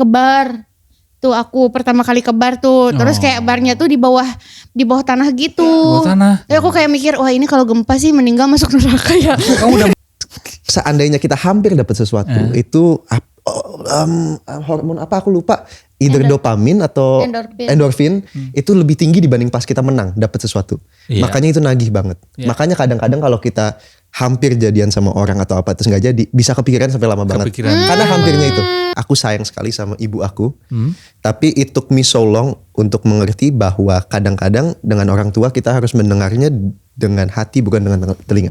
ke bar. Tuh aku pertama kali ke bar tuh. Terus kayak barnya tuh di bawah tanah gitu. Bawah tanah. Ya aku kayak mikir, wah ini kalau gempa sih meninggal masuk neraka ya. Kamu udah Seandainya kita hampir dapat sesuatu, itu hormon apa aku lupa, either dopamin atau endorfin itu lebih tinggi dibanding pas kita menang dapat sesuatu. Iya. Makanya itu nagih banget. Makanya kadang-kadang kalau kita hampir jadian sama orang atau apa terus nggak jadi, bisa kepikiran sampai lama banget. Karena hampirnya itu. Aku sayang sekali sama ibu aku. Tapi it took me so long untuk mengerti bahwa kadang-kadang dengan orang tua kita harus mendengarnya dengan hati bukan dengan telinga.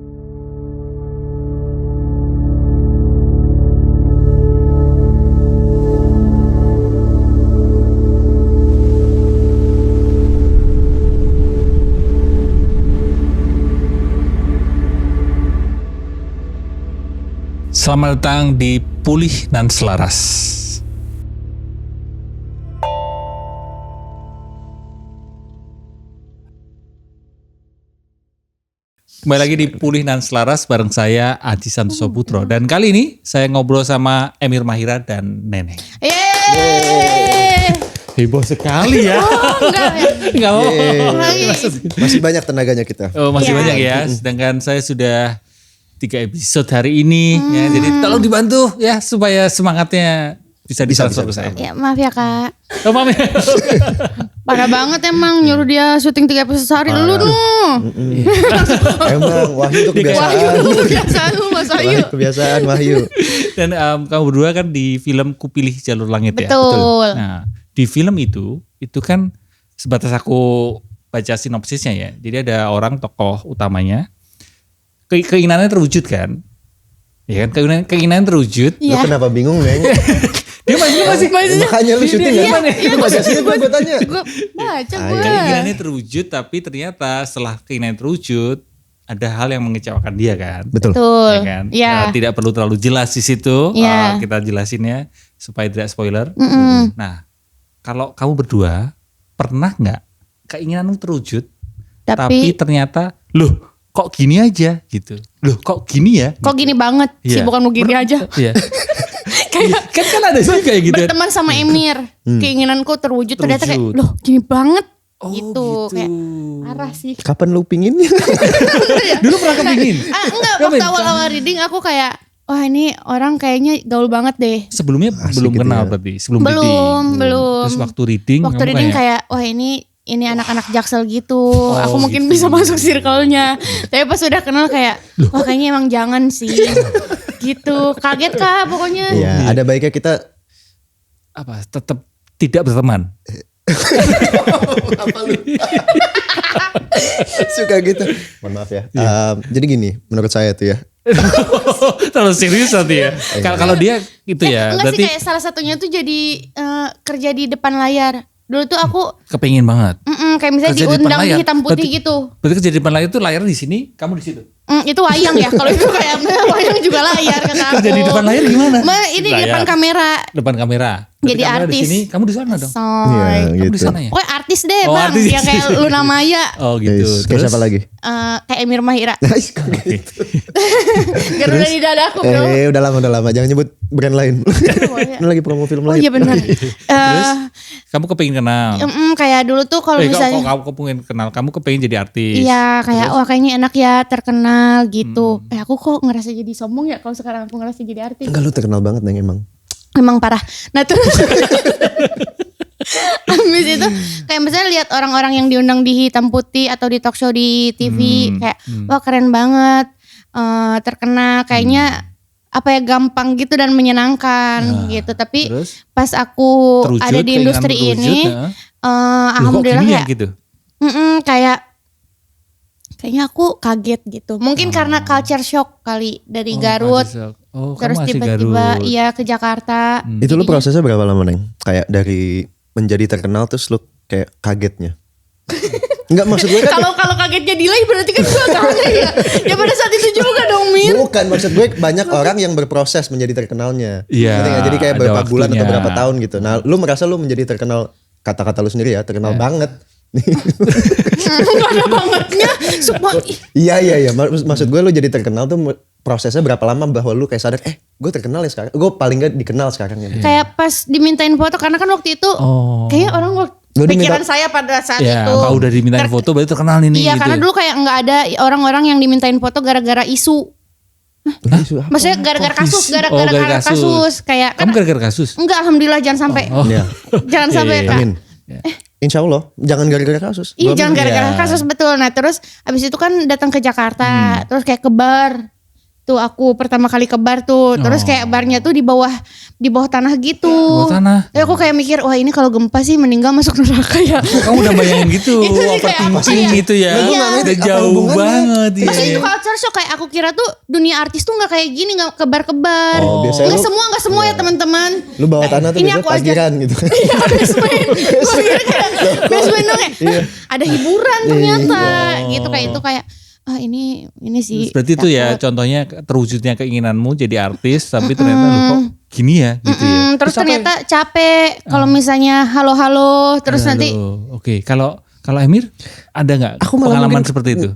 Selamat datang di Pulih dan Selaras. Kembali lagi di Pulih dan Selaras bareng saya Aji Santoso Putro. Dan kali ini saya ngobrol sama Emir Mahira dan Neneng. Yeay. Heboh sekali ya. Enggak mau. Masih banyak tenaganya kita. Oh, masih banyak ya. Sedangkan saya sudah 3 episode hari ini ya. Jadi tolong dibantu ya supaya semangatnya bisa ditransfer ke saya. Ya maaf ya Kak. Oh, maaf ya. Parah banget emang nyuruh dia syuting 3 episode sehari dulu tuh. Emang Wahyu itu Kebiasaan lu Mas Wahyu. Kebiasaan Wahyu. Dan kamu berdua kan di film Kupilih Jalur Langit ya. Betul. Nah, di film itu kan sebatas aku baca sinopsisnya ya. Jadi ada orang tokoh utamanya keinginannya terwujud kan? Ya kan keinginan terwujud. Lu kenapa bingung, Neng? Dia masih Makanya lu syuting ya? Lu baca sini gue tanya. Gue baca Keinginannya terwujud tapi ternyata setelah keinginan terwujud ada hal yang mengecewakan dia kan? Betul. Ya kan? Iya. Nah, tidak perlu terlalu jelas di situ. Iya. Kita jelasinnya supaya tidak spoiler. Nah, kalau kamu berdua pernah nggak keinginanmu terwujud tapi ternyata loh kok gini aja gitu. Loh kok gini ya? Kok gini banget sih, Iya. bukan mau gini aja. Iya. kan ada sih kayak gitu. Berteman sama Emir, keinginanku terwujud ternyata kayak loh gini banget. Gitu kayak arah sih. Kapan lu pinginnya? Dulu pernah kepingin. Enggak, waktu awal-awal reading aku kayak wah ini orang kayaknya gaul banget deh. Sebelumnya belum gitu kenal ya. berarti, sebelum Belum, reading. belum. Terus waktu reading kamu kayak wah ini anak-anak Jaksel gitu. Aku mungkin bisa masuk circle-nya. Tapi pas udah kenal kayak wah kayaknya emang jangan sih. Gitu. Kaget Kak pokoknya. Iya, ada baiknya kita apa? Tetap tidak berteman. apa lu? Suka gitu. Mohon maaf ya. Jadi gini, menurut saya tuh ya. Terlalu serius nanti ya. Kalau dia gitu ya. Enggak Berarti sih, kayak salah satunya tuh jadi kerja di depan layar. Dulu tuh aku kepingin banget. kayak misalnya Kerja di depan diundang di layar. hitam putih gitu. Berarti kerja di depan layar itu layar di sini, kamu di situ. Itu wayang ya. Kalau itu kayak wayang juga layar kata aku. Kerja di depan layar gimana? Ini di depan kamera. Depan kamera. Berarti Jadi kamera artis. Di sini, kamu di sana dong. Iya, Kamu di gitu. sana ya. Pokoknya artis deh Oh, bang. artis. Yang kayak Luna Maya. Oh gitu. Kayak siapa lagi? Kayak Emir Mahira. Gitu. Garuda di dadaku bro. Udah lama. Jangan nyebut brand lain. Ini lagi promo film Oh lain. iya benar. Terus kamu kepingin kenal. Kayak dulu tuh kalau misalnya. Kamu kepingin kenal, kamu kepingin jadi artis. Iya kayak wah kayaknya enak ya terkenal gitu. Aku kok ngerasa jadi sombong ya kalau sekarang aku ngerasa jadi artis. Enggak, lu terkenal banget Neng emang. Emang parah. Nah terus habis itu kayak misalnya lihat orang-orang yang diundang di hitam putih atau di talk show di TV kayak wah keren banget, terkenal kayaknya apa ya gampang gitu dan menyenangkan gitu. Tapi terus? pas aku Terwujud, ada di industri keinginan ini, alhamdulillah kok gini kayak ya, gitu? Kayaknya aku kaget gitu. Mungkin karena culture shock kali dari Garut. Terus tiba-tiba iya ke Jakarta. Itu lu prosesnya berapa lama Neng? Kayak dari menjadi terkenal terus lu kayak kagetnya. Enggak, maksud gue kan Kalau kagetnya delay berarti kan gue kaget ya. Ya pada saat itu juga dong Mir. bukan, maksud gue banyak orang yang berproses menjadi terkenalnya. Iya, Ngerti nggak? Jadi kayak ada berapa bulan atau waktunya. berapa tahun gitu. Nah, lu merasa lu menjadi terkenal, kata-kata lu sendiri ya, terkenal banget. Gak ada bangetnya. Sumpah. Iya. Maksud gue lu jadi terkenal tuh prosesnya berapa lama bahwa lu kayak sadar gue terkenal ya sekarang. Gue paling gak dikenal sekarang ya. Kayak pas dimintain foto karena kan waktu itu kayak orang pikiran saya pada saat itu. Kalau udah dimintain foto berarti terkenal ini. Iya, gitu. karena dulu kayak nggak ada orang-orang yang dimintain foto gara-gara isu. Maksudnya gara-gara kasus, gara-gara kasus. Kayak kamu gara-gara kasus? Enggak, alhamdulillah jangan sampai. Jangan sampai Kak. Amin. Insya Allah jangan gara-gara kasus. Iya, jangan gara-gara kasus, betul. Nah terus abis itu kan datang ke Jakarta, terus kayak ke bar. Tuh aku pertama kali ke bar tuh, terus kayak barnya tuh di bawah tanah gitu. Bawah tanah. Ya aku kayak mikir, wah ini kalau gempa sih meninggal masuk neraka ya. Kamu udah bayangin gitu, Itu sih kayak overthinking gitu ya. Udah jauh banget. Maksudnya itu culture shock, kayak aku kira tuh dunia artis tuh nggak kayak gini, nggak kebar-kebar. Nggak semua ya teman-teman. Lu bawah tanah tuh biasanya parkiran gitu. Iya, basement dong ya. Ada hiburan ternyata, gitu kayak itu kayak. Ini sih. Berarti itu ya contohnya terwujudnya keinginanmu jadi artis, tapi ternyata lu kok gini ya gitu ya. Terus ternyata capek kalau misalnya halo terus nanti. Oke, kalau Emir ada nggak pengalaman seperti itu?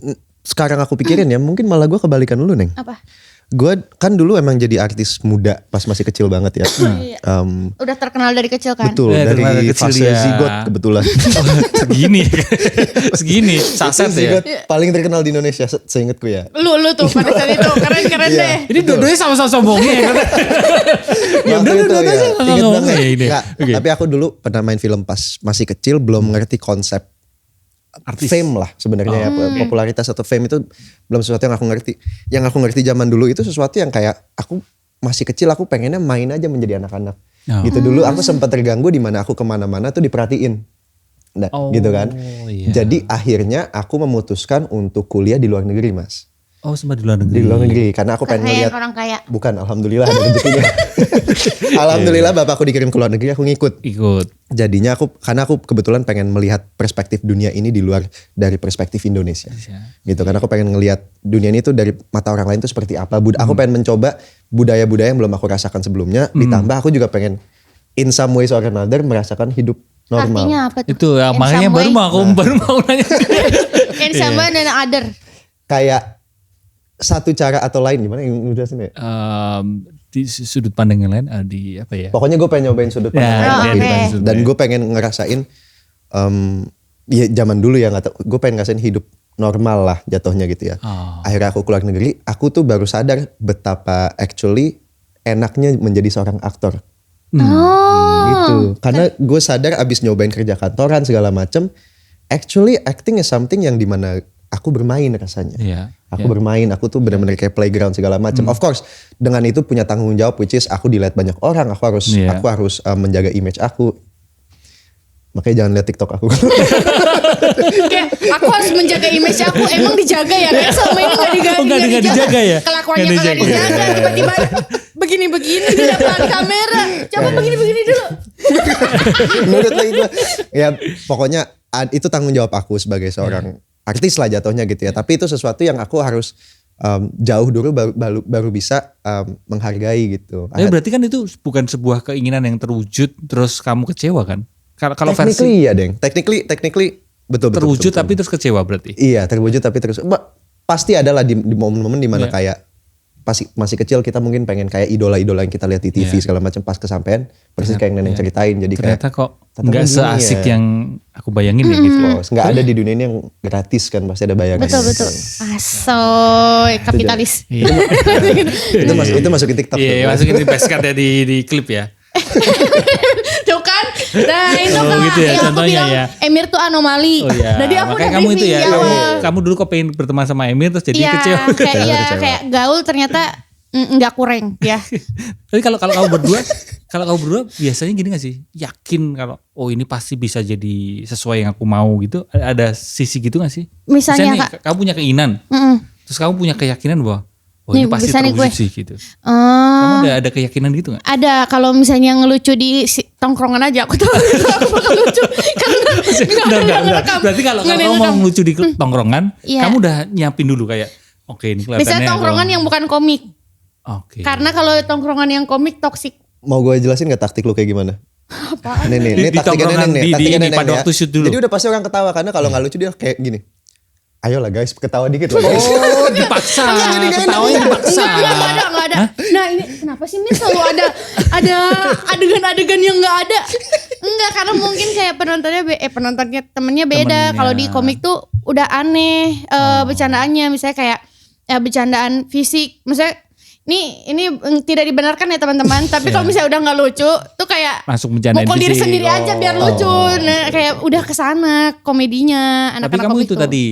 Sekarang aku pikirin ya, mungkin malah gue kebalikan dulu Neng. Apa? Gue kan dulu emang jadi artis muda pas masih kecil banget ya. Udah terkenal dari kecil kan? Betul, dari fase zigot kebetulan. Segini, sukses ya. Paling terkenal di Indonesia seingatku ya. Lu tuh pada saat itu keren deh. Ini dua-duanya sama-sama sombongnya ya. Waktu itu ya, inget banget. Tapi aku dulu pernah main film pas masih kecil, belum ngerti konsep artis. Fame lah sebenarnya ya, popularitas atau fame itu belum sesuatu yang aku ngerti. Yang aku ngerti zaman dulu itu sesuatu yang kayak aku masih kecil, aku pengennya main aja menjadi anak-anak. Gitu dulu aku sempat terganggu di mana aku kemana-mana tuh diperhatiin, gitu kan. Jadi akhirnya aku memutuskan untuk kuliah di luar negeri, Mas. Oh, sempat di luar negeri. Di luar negeri karena aku pengen ngeliat orang kaya. Bukan, alhamdulillah ada rezekinya. Alhamdulillah bapakku dikirim ke luar negeri, aku ngikut. Jadinya karena aku kebetulan pengen melihat perspektif dunia ini di luar dari perspektif Indonesia. Gitu, karena aku pengen ngelihat dunia ini tuh dari mata orang lain tuh seperti apa. Aku pengen mencoba budaya-budaya yang belum aku rasakan sebelumnya. Ditambah aku juga pengen in some ways or another merasakan hidup normal. Artinya apa tuh? Itu ya, makanya baru mau nanya. In some way dan other. Kayak satu cara atau lain, gimana yang jelasin ya? Di sudut pandang yang lain di apa ya? Pokoknya gue pengen nyobain sudut pandang lain. Dan gue pengen ngerasain ya zaman dulu ya, gue pengen ngerasain hidup normal lah jatuhnya gitu ya. Akhirnya aku keluar negeri, aku tuh baru sadar betapa actually enaknya menjadi seorang aktor. Gitu. Karena gue sadar abis nyobain kerja kantoran segala macem, actually acting is something yang dimana aku bermain rasanya. Aku bermain, aku tuh benar-benar kayak playground segala macam. Of course, dengan itu punya tanggung jawab, which is aku dilihat banyak orang. Aku harus menjaga image aku. Makanya jangan lihat TikTok aku. Kayak aku harus menjaga image aku. Emang dijaga ya? Kayak selama ini nggak dijaga ya? Kelakuannya nggak dijaga. Tiba-tiba begini-begini di depan kamera. Coba begini-begini dulu. Menurut itu ya pokoknya itu tanggung jawab aku sebagai seorang artis lah jatuhnya gitu ya. Tapi itu sesuatu yang aku harus jauh dulu baru bisa menghargai gitu. Berarti kan itu bukan sebuah keinginan yang terwujud terus kamu kecewa kan? Kalau versi ya Deng. Technically betul. Terwujud tapi terus kecewa berarti? Iya, terwujud tapi terus. Pasti adalah di momen-momen dimana kayak masih kecil kita mungkin pengen kayak idola-idola yang kita lihat di TV segala macam, pas kesampaian persis kayak yang Neneng ceritain. Jadi ternyata kok nggak seasik yang aku bayangin ya gitu. Nggak ada di dunia ini yang gratis kan, pasti ada bayaran. Betul. Asoy, kapitalis. Itu masukin TikTok. Iya, masukin di peskat ya di klip ya. Tuh kan. Nah itu kan gitu ya, contohnya ya. Emir tuh anomali. Jadi aku udah kamu itu ya. Kamu dulu kok pengen berteman sama Emir terus jadi kecewa. Kayak gaul ternyata nggak kurang ya. Tapi kalau kamu berdua biasanya gini gak sih? Yakin kalau ini pasti bisa jadi sesuai yang aku mau gitu. Ada sisi gitu gak sih? Misalnya Kak, kamu punya keinginan. Terus kamu punya keyakinan bahwa ini pasti terwujud sih gitu. Kamu ada keyakinan gitu gak? Ada, kalau misalnya ngelucu di tongkrongan aja aku tuh aku bakal lucu. Karena berarti kalau kamu mau ngelucu di tongkrongan, kamu udah nyiapin dulu kayak ini kelihatannya. Misalnya tongkrongan yang bukan komik. Karena kalau tongkrongan yang komik toksik. Mau gue jelasin gak taktik lu kayak gimana? Apaan? Ini taktiknya Neneng nih. Pada waktu shoot dulu. Jadi udah pasti orang ketawa karena kalau gak lucu dia kayak gini. Ayolah guys, ketawa dikit lah guys. Oh, dipaksa. Ketawanya dipaksa. Enggak ada. Nah ini kenapa sih Mir selalu ada adegan-adegan yang nggak ada? Enggak, karena mungkin kayak penontonnya temennya beda. Kalau di komik tuh udah aneh bercandaannya, misalnya kayak bercandaan fisik, misalnya ini tidak dibenarkan ya teman-teman, tapi kalau misalnya udah nggak lucu tuh kayak masuk bercandaan mukul diri fisik. sendiri aja biar lucu. Nah, kayak udah kesana komedinya anak-anak. Tapi kamu komik itu tuh. tadi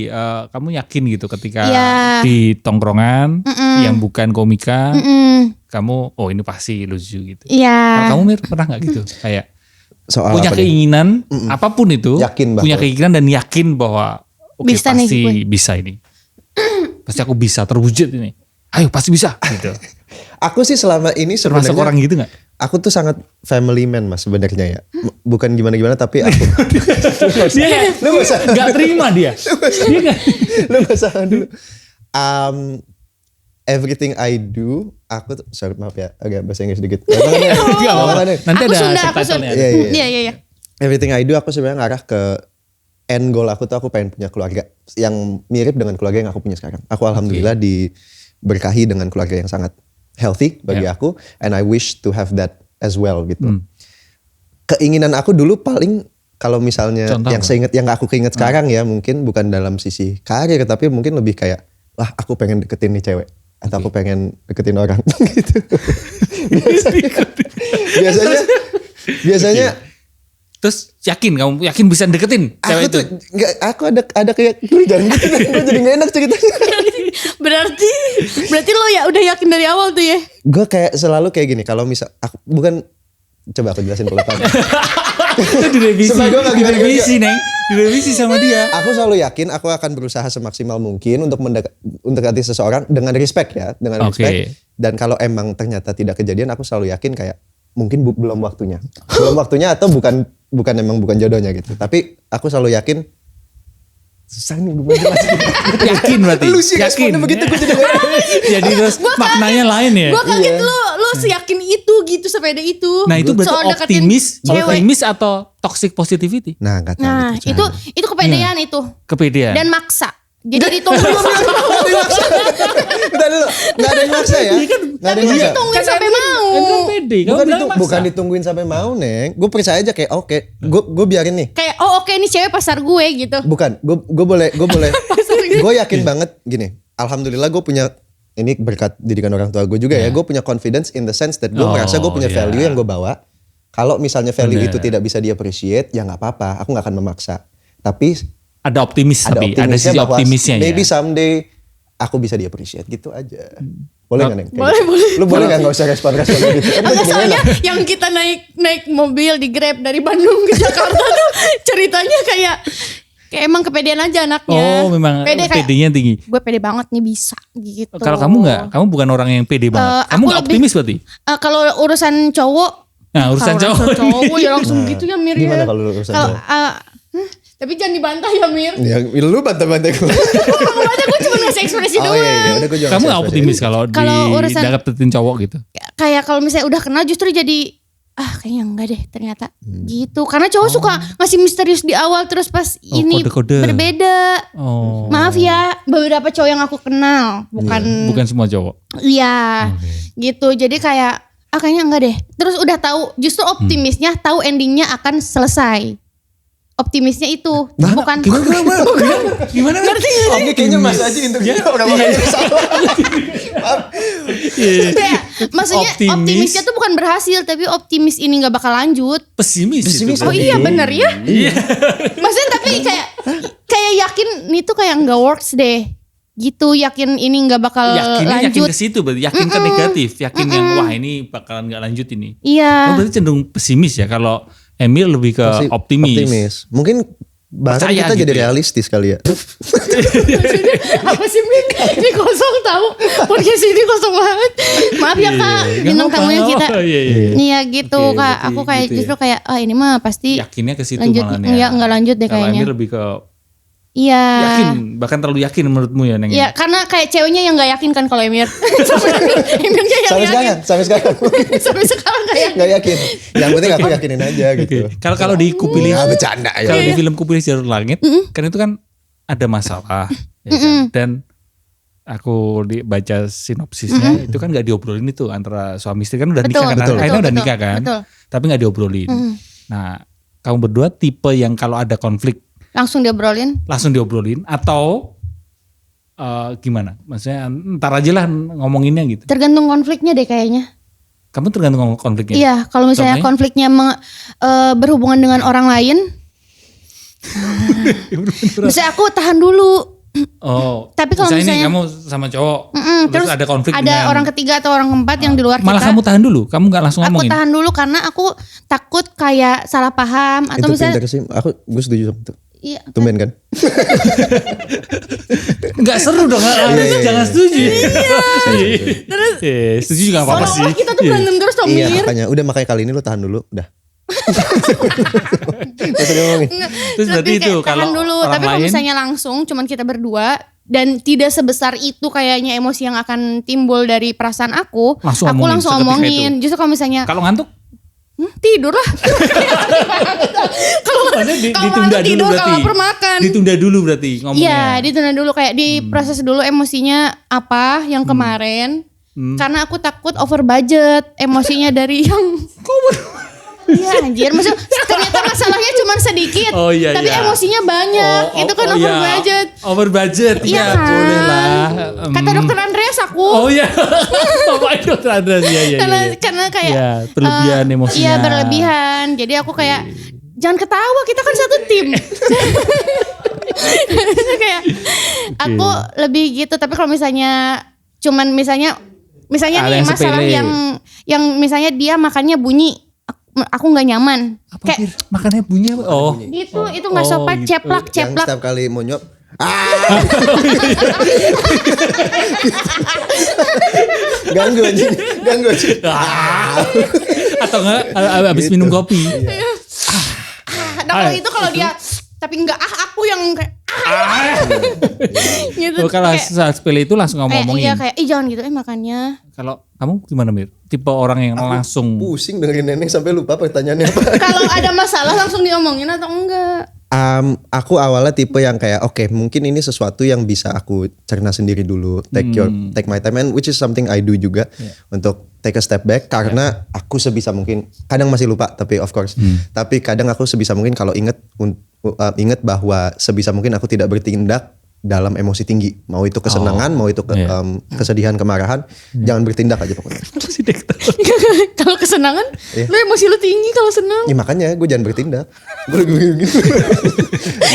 kamu yakin gitu ketika di tongkrongan yang bukan komika, kamu ini pasti lucu gitu. Iya. Kalau kamu Mir pernah nggak gitu kayak Soal punya apa nih? keinginan apapun itu, Yakin punya bahwa- keinginan dan yakin bahwa oke, Bisa nih pasti gue. bisa ini. Pasti aku bisa terwujud ini. Ayo pasti bisa gitu. Aku sih selama ini Termasuk sebenarnya orang gitu gak? aku tuh sangat family man Mas sebenarnya ya. Bukan gimana-gimana tapi aku. Dia Lu gak usah. gak terima dia. Dia gak. Lu gak usah dulu. Everything I do, aku tuh, sorry maaf ya, agak bahasa Inggris dikit. Nanti Aku ada Sunda, aku subtitlenya. Sunda. Iya. Iya. Everything I do aku sebenarnya ngarah ke end goal aku tuh aku pengen punya keluarga yang mirip dengan keluarga yang aku punya sekarang. Aku alhamdulillah diberkahi dengan keluarga yang sangat healthy bagi aku, and I wish to have that as well gitu. Keinginan aku dulu paling kalau misalnya Contoh yang apa? saya ingat yang aku keinget sekarang ya mungkin bukan dalam sisi karir tapi mungkin lebih kayak aku pengen deketin nih cewek atau aku pengen deketin orang gitu. biasanya Terus kamu yakin bisa deketin aku cewek itu? tuh aku ada kayak jangan gitu gue jadi gak enak ceritanya. Berarti lo ya udah yakin dari awal tuh ya? Gue kayak selalu kayak gini kalau misal aku bukan coba aku jelasin pelan. Itu direvisi. Supaya gua nggak gimana-gimana. Direvisi Neng. Direvisi sama dia. Aku selalu yakin aku akan berusaha semaksimal mungkin untuk mendekati seseorang dengan respect ya, dengan respect. Dan kalau emang ternyata tidak kejadian, aku selalu yakin kayak mungkin belum waktunya. Belum waktunya atau bukan jodohnya gitu. Tapi aku selalu yakin susah nih gue jelasin. Yakin berarti. Lu sih yakin. responnya begitu gue jadi Jadi terus maknanya lain ya. Gue kaget lo seyakin itu gitu sepeda itu. Nah itu berarti Soal deketin cewek. optimis atau toxic positivity? Nah gak tahu Nah itu kepedean itu. Kepedean. Dan maksa. Jadi ditunggu dulu. Bentar dulu, gak ada yang maksa ya. Gak ada yang maksa. Ditungguin sampai mau. Kan pede. Bukan ditungguin sampai mau Neng. Gue percaya aja kayak oke, gue biarin nih. Kayak oke ini cewek pasar gue gitu. Bukan, gue boleh. Gue yakin banget gini. Alhamdulillah gue punya ini berkat didikan orang tua gue juga ya. Gue punya confidence in the sense that gue merasa gue punya value yang gue bawa. Kalau misalnya value itu tidak bisa di appreciate, ya nggak apa-apa. Aku nggak akan memaksa. Tapi ada ada sisi bahwa optimisnya maybe ya. someday aku bisa di appreciate gitu aja. Boleh nggak Neng? Boleh. Lu boleh nggak usah respon gitu? Enggak, soalnya yang kita naik mobil di Grab dari Bandung ke Jakarta tuh ceritanya kayak emang kepedean aja anaknya. Oh memang pedenya tinggi. Gue pede banget nih bisa gitu. Kalau kamu nggak, kamu bukan orang yang pede banget. Kamu nggak optimis berarti? Kalau urusan cowok. Nah urusan cowok. Ya langsung gitu ya Mir. Gimana kalau urusan cowok? Tapi jangan dibantah ya Mir. Ya lu bantah-bantah gue. Gue cuma ngasih ekspresi doang. Iya, udah gue juga Kamu ngasih nggak ekspresi. optimis kalau urusan- dapetin cowok gitu? Kayak kalau misalnya udah kenal justru jadi kayaknya enggak deh ternyata gitu. Karena cowok suka ngasih misterius di awal terus pas ini kode-kode. berbeda. Oh. Maaf ya, beberapa cowok yang aku kenal Bukan semua cowok. iya gitu. Jadi kayak kayaknya enggak deh. Terus udah tahu justru optimisnya tahu endingnya akan selesai. Optimisnya itu bukan Gimana? ngerti nggak? Oke, kayaknya Mas aja interview orang-orang yang salah. Kayak, maksudnya optimisnya tuh bukan berhasil tapi optimis ini nggak bakal lanjut. Pesimis. Pesimis. itu Oh berarti. iya bener ya. Iya. Maksudnya tapi kayak yakin ini tuh kayak nggak works deh. Gitu yakin ini nggak bakal Yakin lanjut. ke situ berarti yakin ke negatif, yakin yang wah ini bakalan nggak lanjut ini. Iya. Oh, berarti cenderung pesimis ya kalau Emil lebih ke optimis. Mungkin bahkan Percaya kita gitu jadi ya. realistis kali ya. Apa sih Min? Ini kosong tahu. Podcast ini kosong banget. Maaf ya Kak, bintang tamunya kita. Iya gitu Oke, Kak. berarti Aku kayak gitu ya. justru kayak ini mah pasti Yakinnya ke situ lanjut. malah Iya nggak lanjut deh Kalau kayaknya. Emil lebih ke Iya. yakin, bahkan terlalu yakin menurutmu ya Neng. Iya karena kayak ceweknya yang nggak yakin kan kalau Emir. Emirnya yang yakin. Sampai sekarang. Sampai sekarang kayak Gak yakin. Yang penting aku yakinin aja gitu. Kalau di Kupilih, Bercanda ya. kalau di film Kupilih Jalur Langit, kan itu kan ada masalah. Ya kan? Dan aku baca sinopsisnya itu kan nggak diobrolin itu antara suami istri kan udah nikah kan, akhirnya udah nikah kan, tapi nggak diobrolin. Nah, kamu berdua tipe yang kalau ada konflik langsung diobrolin atau gimana? Maksudnya ntar aja lah ngomonginnya gitu. Tergantung konfliknya deh kayaknya. Kamu tergantung konfliknya? Iya, kalau misalnya konfliknya berhubungan dengan orang lain, misalnya aku tahan dulu. Oh, tapi kalau misalnya kamu sama cowok, terus ada konflik ada orang ketiga atau orang keempat yang di luar malah kita. Malah kamu tahan dulu, kamu nggak langsung ngomongin. Aku tahan dulu karena aku takut kayak salah paham atau itu misalnya. Sih. Gue setuju sama itu. Iya. Tumben kan? Nggak seru dong, jangan setuju. Terus setuju juga apa sih? Kita tuh berantem terus Tom. Iya makanya kali ini lo tahan dulu, udah. Terus berarti itu kalau dulu, tapi kalau misalnya langsung cuman kita berdua dan tidak sebesar itu kayaknya emosi yang akan timbul dari perasaan aku langsung ngomongin. Justru kalau misalnya kalau ngantuk tidur lah. Kalau ditunda dulu berarti. Kalau lapar makan. Ditunda dulu berarti ngomongnya. Iya, ditunda dulu kayak diproses dulu emosinya apa yang kemarin. Karena aku takut over budget emosinya dari yang iya anjir, maksudnya ternyata masalahnya cuma sedikit, tapi emosinya banyak. Itu kan over budget. Iya kan? Boleh lah. Kata dokter Andreas aku. Oh iya. Bapak dokter Andreas ya. Karena kayak berlebihan emosinya. Iya berlebihan. Jadi aku kayak jangan ketawa, kita kan satu tim. Kayak aku lebih gitu. Tapi kalau misalnya cuman misalnya nih masalah yang misalnya dia makannya bunyi. Aku nggak nyaman. Kayak makannya bunyi apa? Oh. Itu nggak sopan, gitu. ceplak. Yang setiap kali mau nyop, ganggu aja. Atau nggak habis minum kopi. Nah kalau dia tapi nggak aku yang kayak gitu. Kalau saat sepele itu langsung ngomongin. Iya kayak jangan gitu makannya. Kalau kamu gimana Mir? Tipe orang yang langsung pusing dengerin nenek sampai lupa pertanyaannya apa. Kalau ada masalah langsung diomongin atau enggak? Aku awalnya tipe yang kayak oke, mungkin ini sesuatu yang bisa aku cerna sendiri dulu, take my time, and which is something I do juga untuk take a step back karena aku sebisa mungkin kadang masih lupa tapi of course, tapi kadang aku sebisa mungkin kalau inget bahwa sebisa mungkin aku tidak bertindak dalam emosi tinggi, mau itu kesenangan, mau itu kesedihan, kemarahan, jangan bertindak aja pokoknya. Kalau kesenangan, lu emosi lu tinggi kalau senang. Ya makanya gue jangan bertindak. Gue gitu.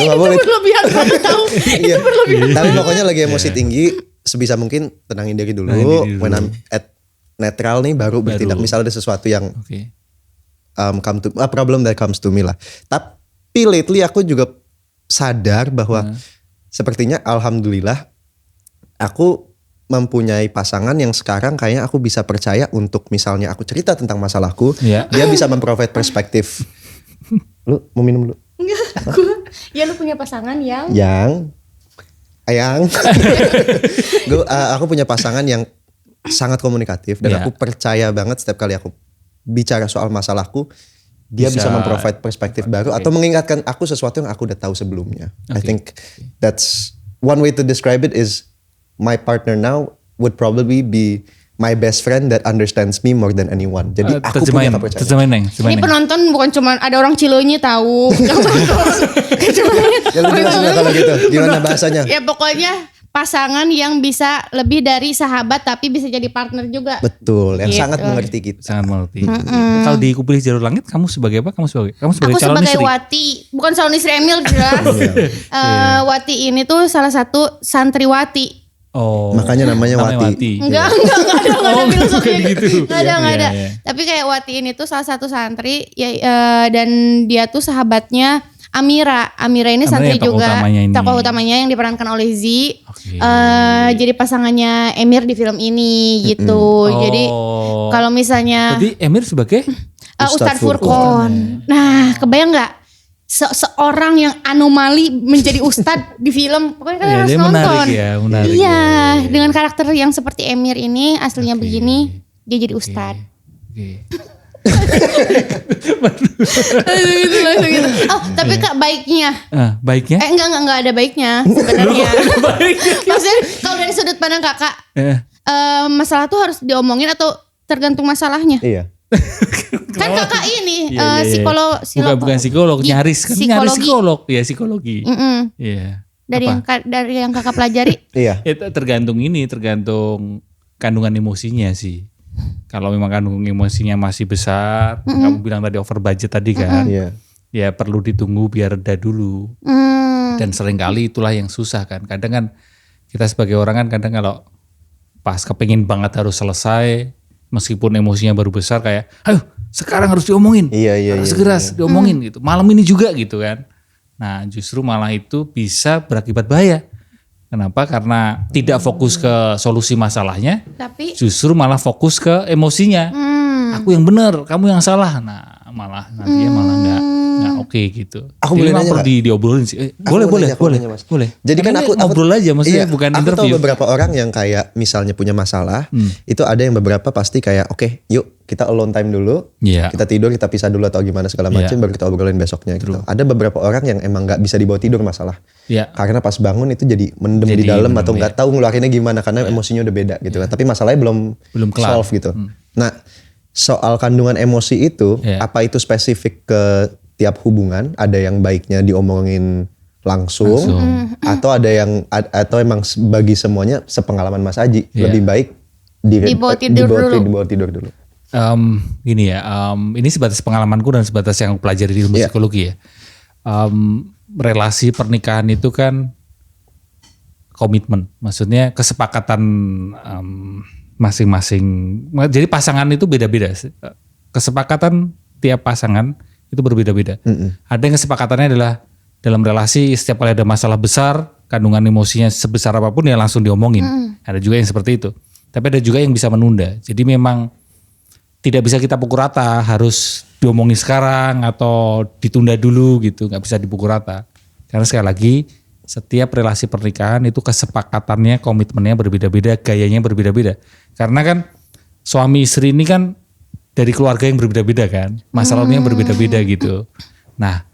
Itu berlebihan banget tahu. Itu berlebihan. Tapi pokoknya lagi emosi tinggi, sebisa mungkin tenangin diri dulu. When I'm at netral nih baru bertindak. Misalnya ada sesuatu yang problem that comes to me lah. Tapi lately aku juga sadar bahwa sepertinya alhamdulillah aku mempunyai pasangan yang sekarang kayaknya aku bisa percaya untuk misalnya aku cerita tentang masalahku, dia bisa memprovide perspektif. Lu mau minum dulu? Enggak, lu punya pasangan yang aku punya pasangan yang sangat komunikatif dan aku percaya banget setiap kali aku bicara soal masalahku, dia bisa memprovide perspektif baru atau mengingatkan aku sesuatu yang aku udah tahu sebelumnya. I think that's one way to describe it is my partner now would probably be my best friend that understands me more than anyone. Jadi aku punya kepercayaan. Ini penonton bukan cuma ada orang Cileunyi tahu. Ya lu jelasin kalau gitu. Gimana bahasanya? Ya pokoknya pasangan yang bisa lebih dari sahabat tapi bisa jadi partner juga. Betul, yang sangat mengerti kita. Sangat mengerti. Kalau di Kupilih Jalur Langit kamu sebagai apa? Kamu sebagai aku calon sebagai istri. Wati, bukan calon istri Emil jelas. Wati ini tuh salah satu santriwati. Oh. Makanya namanya Wati. Enggak ada filosofi gitu. Enggak ada. Tapi kayak Wati ini tuh salah satu santri dan dia tuh sahabatnya Amira ini santri juga, tokoh utamanya yang diperankan oleh Z. Jadi pasangannya Emir di film ini gitu. Jadi kalau misalnya berarti Emir sebagai Ustadz Furqon. Nah, kebayang nggak seorang yang anomali menjadi ustadz di film? Pokoknya kalian harus nonton. Menarik iya, dengan karakter yang seperti Emir ini aslinya begini, dia jadi ustadz. Langsung gitu. Oh, tapi Kak baiknya. Baiknya? Enggak ada baiknya sebenarnya. Maksudnya kalau dari sudut pandang Kakak, masalah tuh harus diomongin atau tergantung masalahnya? Iya. Kan Kakak ini psikolog. Bukan psikolog, nyaris kan nyaris psikolog. Ya psikologi. Iya. Dari yang Kakak pelajari? Iya. Tergantung kandungan emosinya sih. Kalau memang kandungan emosinya masih besar, kamu bilang tadi over budget tadi kan, ya perlu ditunggu biar reda dulu. Dan seringkali itulah yang susah kan. Kadang kan kita sebagai orang kan kadang kalau pas kepengin banget harus selesai, meskipun emosinya baru besar kayak, ayo sekarang harus diomongin, harus segera diomongin gitu. Malam ini juga gitu kan. Nah justru malah itu bisa berakibat bahaya. Kenapa? Karena tidak fokus ke solusi masalahnya, tapi justru malah fokus ke emosinya. Aku yang benar, kamu yang salah. Nah malah nantinya malah nggak oke gitu. Aku boleh nanya perlu diobrolin sih. Boleh. Jadi kan aku ngobrol aja, maksudnya bukan interview. Aku tahu beberapa orang yang kayak misalnya punya masalah, itu ada yang beberapa pasti kayak oke, yuk kita alone time dulu, kita tidur, kita pisah dulu atau gimana segala macam, baru kita obrolin besoknya. Gitu. Ada beberapa orang yang emang nggak bisa dibawa tidur masalah, karena pas bangun itu jadi mendem di dalam atau nggak tahu ngeluarinnya gimana karena emosinya udah beda gitu kan. Tapi masalahnya belum solve gitu. Nah soal kandungan emosi itu, apa itu spesifik ke tiap hubungan? Ada yang baiknya diomongin langsung. Atau ada yang atau emang bagi semuanya sepengalaman Mas Aji lebih baik dibawa tidur dulu. Gini ya, ini sebatas pengalamanku dan sebatas yang aku pelajari di ilmu psikologi ya. Relasi pernikahan itu kan komitmen, maksudnya kesepakatan masing-masing. Jadi pasangan itu beda-beda. Kesepakatan tiap pasangan itu berbeda-beda. Ada yang kesepakatannya adalah dalam relasi setiap kali ada masalah besar, kandungan emosinya sebesar apapun ya langsung diomongin. Ada juga yang seperti itu. Tapi ada juga yang bisa menunda. Jadi memang tidak bisa kita pukul rata, harus diomongin sekarang atau ditunda dulu gitu, nggak bisa dipukul rata. Karena sekali lagi setiap relasi pernikahan itu kesepakatannya, komitmennya berbeda-beda, gayanya berbeda-beda. Karena kan suami istri ini kan dari keluarga yang berbeda-beda kan, masalahnya berbeda-beda gitu. Nah,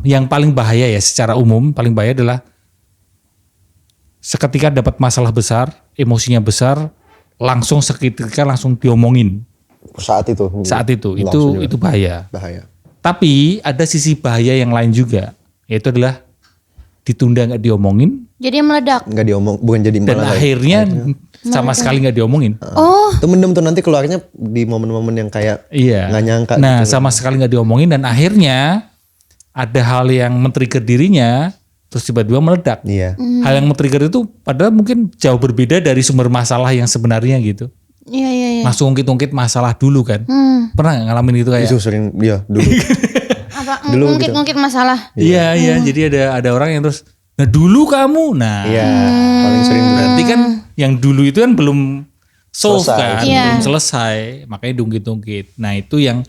yang paling bahaya ya secara umum, paling bahaya adalah seketika dapat masalah besar, emosinya besar, langsung seketika langsung diomongin. Saat itu bahaya. Tapi ada sisi bahaya yang lain juga, yaitu adalah ditunda nggak diomongin. Jadi meledak. Nggak diomong, bukan jadi dan akhirnya sama sekali nggak diomongin. Itu mendem tuh nanti keluarnya di momen-momen yang kayak nggak nyangka. Nah gitu. Sama sekali nggak diomongin dan akhirnya ada hal yang men-trigger dirinya, terus tiba-tiba meledak. Hal yang men-trigger itu padahal mungkin jauh berbeda dari sumber masalah yang sebenarnya gitu. Iya. Langsung ungkit-ungkit masalah dulu kan. Pernah gak ngalamin gitu kayak? Itu sering, dulu. Apa ngungkit-ngungkit masalah? Iya. Jadi ada orang yang terus, nah dulu kamu, paling sering berarti kan yang dulu itu kan belum solve kan, belum selesai, makanya diungkit-ungkit. Nah itu yang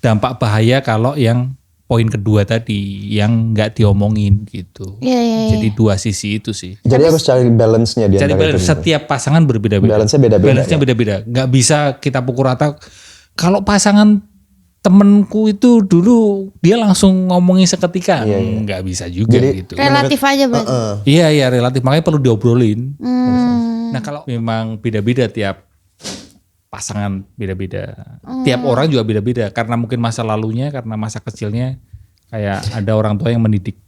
dampak bahaya kalau yang poin kedua tadi yang nggak diomongin gitu. Jadi dua sisi itu sih. Jadi harus cari balance-nya di antara itu. Setiap pasangan berbeda-beda. Balance-nya beda-beda. Nggak bisa kita pukul rata. Kalau pasangan temenku itu dulu dia langsung ngomongin seketika, nggak bisa juga. Jadi, gitu. Relatif aja berarti. Iya relatif, makanya perlu diobrolin. Nah kalau memang beda-beda tiap pasangan beda-beda. Tiap orang juga beda-beda karena mungkin masa lalunya, karena masa kecilnya kayak ada orang tua yang mendidik